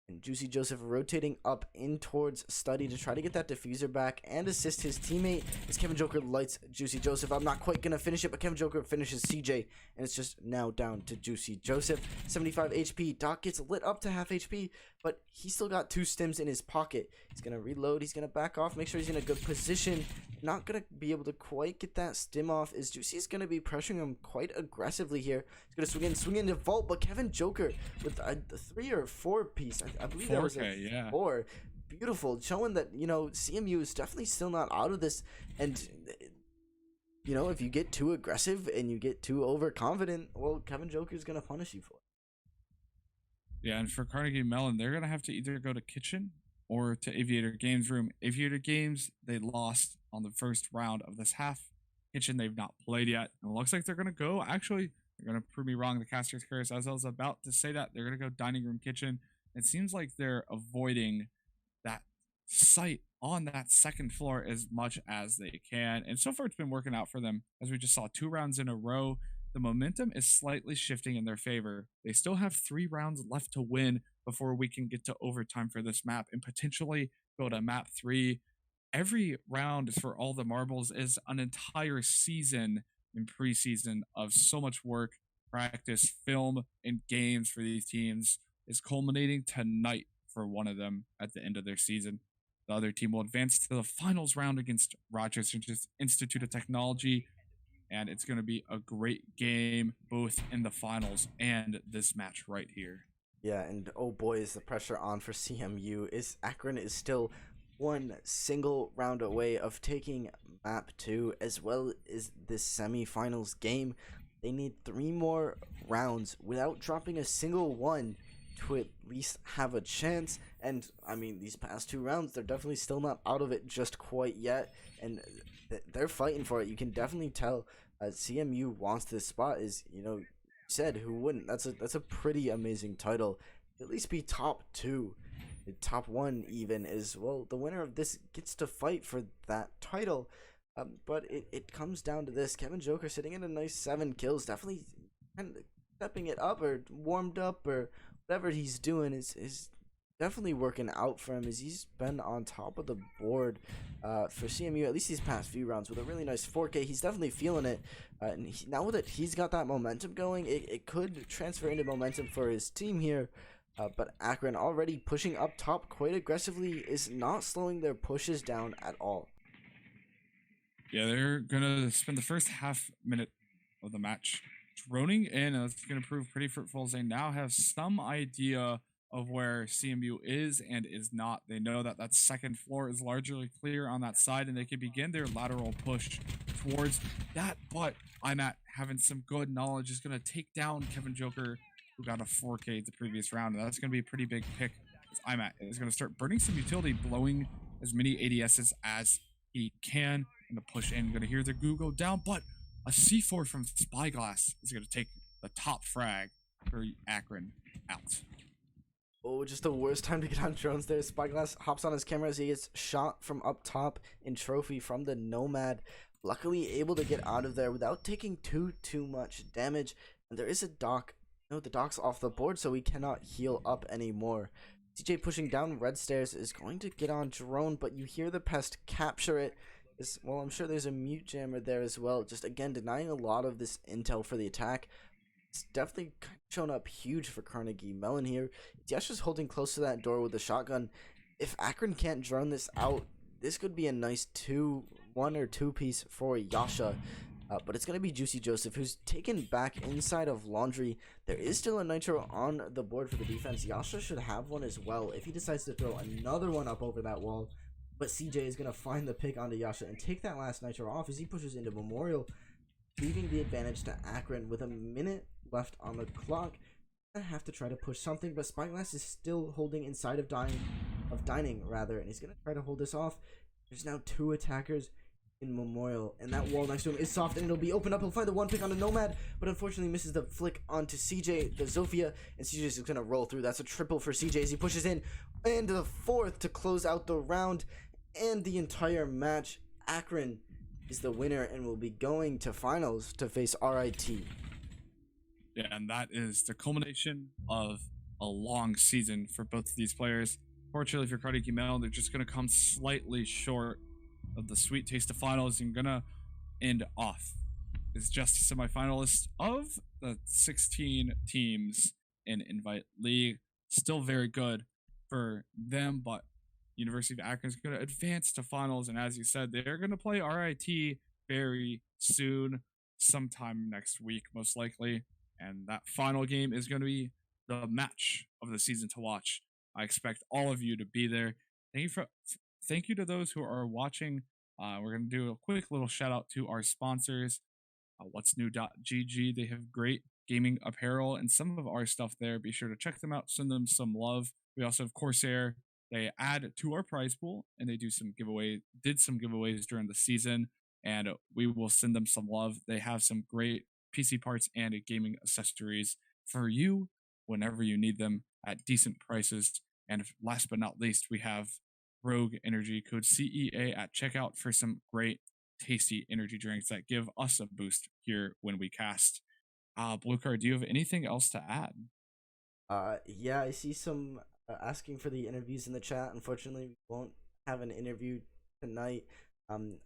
And Juicy Joseph rotating up in towards Study to try to get that diffuser back and assist his teammate as Kevin Joker lights Juicy Joseph. I'm not quite going to finish it, but Kevin Joker finishes CJ, and it's just now down to Juicy Joseph. 75 HP. Doc gets lit up to half HP, but he's still got 2 stims in his pocket. He's going to reload. He's going to back off, make sure he's in a good position. Not going to be able to quite get that stim off, as Juicy is going to be pressuring him quite aggressively here. He's going to swing into Vault, but Kevin Joker with a 3 or 4 piece. I believe that was a 4. Beautiful, showing that, you know, CMU is definitely still not out of this. And, you know, if you get too aggressive and you get too overconfident, well, Kevin Joker is going to punish you for it. Yeah, and for Carnegie Mellon, they're going to have to either go to Kitchen or to Aviator Games room. Aviator Games, they lost on the first round of this half. Kitchen, they've not played yet. And it looks like they're going to go, actually, they're going to prove me wrong, the Caster's Curse. As I was about to say that, they're going to go Dining Room Kitchen. It seems like they're avoiding that site on that second floor as much as they can. And so far, it's been working out for them. As we just saw 2 rounds in a row, the momentum is slightly shifting in their favor. They still have 3 rounds left to win before we can get to overtime for this map and potentially go to map 3. Every round is for all the marbles, is an entire season in preseason of so much work, practice, film, and games for these teams is culminating tonight for one of them at the end of their season. The other team will advance to the finals round against Rochester Institute of Technology, and it's going to be a great game both in the finals and this match right here. Yeah, and oh boy, is the pressure on for CMU. Akron is still 1 single round away of taking map 2 as well as this semifinals game. They need 3 more rounds without dropping a single one to at least have a chance. And I mean, these past 2 rounds, they're definitely still not out of it just quite yet, and they're fighting for it. You can definitely tell CMU wants this spot. Is, you said, who wouldn't? That's a pretty amazing title. At least be top 2, top 1 even, is, well, the winner of this gets to fight for that title. But it comes down to this. Kevin Joker sitting in a nice 7 kills, definitely kind of stepping it up, or warmed up, or whatever he's doing is definitely working out for him, as he's been on top of the board for CMU, at least these past few rounds, with a really nice 4K. He's definitely feeling it. And now that he's got that momentum going, it could transfer into momentum for his team here. But Akron, already pushing up top quite aggressively, is not slowing their pushes down at all. Yeah, they're gonna spend the first half minute of the match droning in, and it's gonna prove pretty fruitful, as they now have some idea of where CMU is and is not. They know that that second floor is largely clear on that side, and they can begin their lateral push towards that. But I'm at having some good knowledge is gonna take down Kevin Joker, who got a 4K the previous round, and that's gonna be a pretty big pick. I'm at is gonna start burning some utility, blowing as many ADSs as he can, and to push in. Gonna hear the goo go down, but a C4 from Spyglass is gonna take the top frag for Akron out. Oh, just the worst time to get on drones there. Spyglass hops on his camera as he gets shot from up top in trophy from the Nomad. Luckily able to get out of there without taking too much damage. And there is a dock. No, the dock's off the board, so he cannot heal up anymore. CJ pushing down red stairs is going to get on drone, but you hear the pest capture it. Well, I'm sure there's a mute jammer there as well. Just again denying a lot of this intel for the attack. It's definitely shown up huge for Carnegie. Mellon here, Yesh is holding close to that door with the shotgun. If Akron can't drone this out, this could be a nice 1 or 2 piece for Yasha. But it's going to be Juicy Joseph, who's taken back inside of Laundry. There is still a Nitro on the board for the defense. Yasha should have one as well if he decides to throw another one up over that wall. But CJ is going to find the pick onto Yasha and take that last Nitro off as he pushes into Memorial, leaving the advantage to Akron with a minute left on the clock. I have to try to push something, but Spyglass is still holding inside of dining, and he's going to try to hold this off. There's now 2 attackers in Memorial, and that wall next to him is soft, and it'll be open up. He'll find the one pick on the Nomad, but unfortunately misses the flick onto CJ, the Zofia, and CJ is going to roll through. That's a triple for CJ as he pushes in, and the 4th to close out the round and the entire match. Akron is the winner and will be going to finals to face RIT. Yeah, and that is the culmination of a long season for both of these players. Fortunately for Carnegie Mellon, they're just going to come slightly short of the sweet taste of finals and gonna end off as just a semifinalist of the 16 teams in Invite League. Still very good for them, but University of Akron is going to advance to finals, and as you said, they're going to play RIT very soon, sometime next week most likely, and that final game is going to be the match of the season to watch. I expect all of you to be there. Thank you to those who are watching. We're going to do a quick little shout out to our sponsors, What's New.gg. They have great gaming apparel and some of our stuff there. Be sure to check them out, send them some love. We also have CORSAIR. They add to our prize pool, and they did some giveaways during the season, and we will send them some love. They have some great PC parts and gaming accessories for you whenever you need them at decent prices. And last but not least, we have Rogue Energy, code CEA at checkout for some great tasty energy drinks that give us a boost here when we cast. Blue Card, do you have anything else to add? Yeah, I see some asking for the interviews in the chat. Unfortunately, we won't have an interview tonight. I'm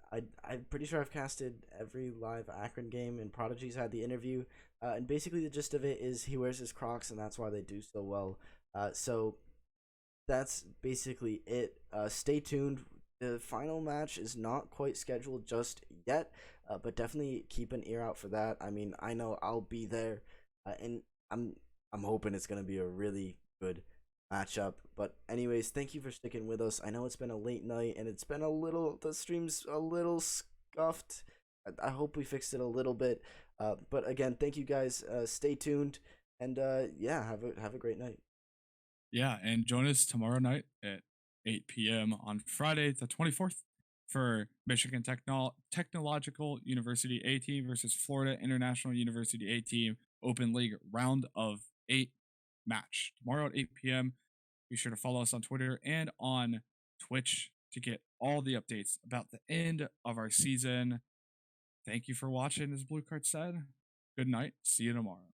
pretty sure I've casted every live Akron game, and Prodigy's had the interview. And basically the gist of it is he wears his Crocs, and that's why they do so well. So that's basically it. Stay tuned. The final match is not quite scheduled just yet, but definitely keep an ear out for that. I mean, I know I'll be there, and I'm hoping it's gonna be a really good matchup. But anyways, thank you for sticking with us. I know it's been a late night, and it's been the stream's a little scuffed. I hope we fixed it a little bit. But again, thank you guys. Stay tuned, and yeah, have a great night. Yeah, and join us tomorrow night at 8 p.m. on Friday, the 24th, for Michigan Technological University A team versus Florida International University A team Open League round of 8 match. Tomorrow at 8 p.m. Be sure to follow us on Twitter and on Twitch to get all the updates about the end of our season. Thank you for watching, as Blue Card said. Good night. See you tomorrow.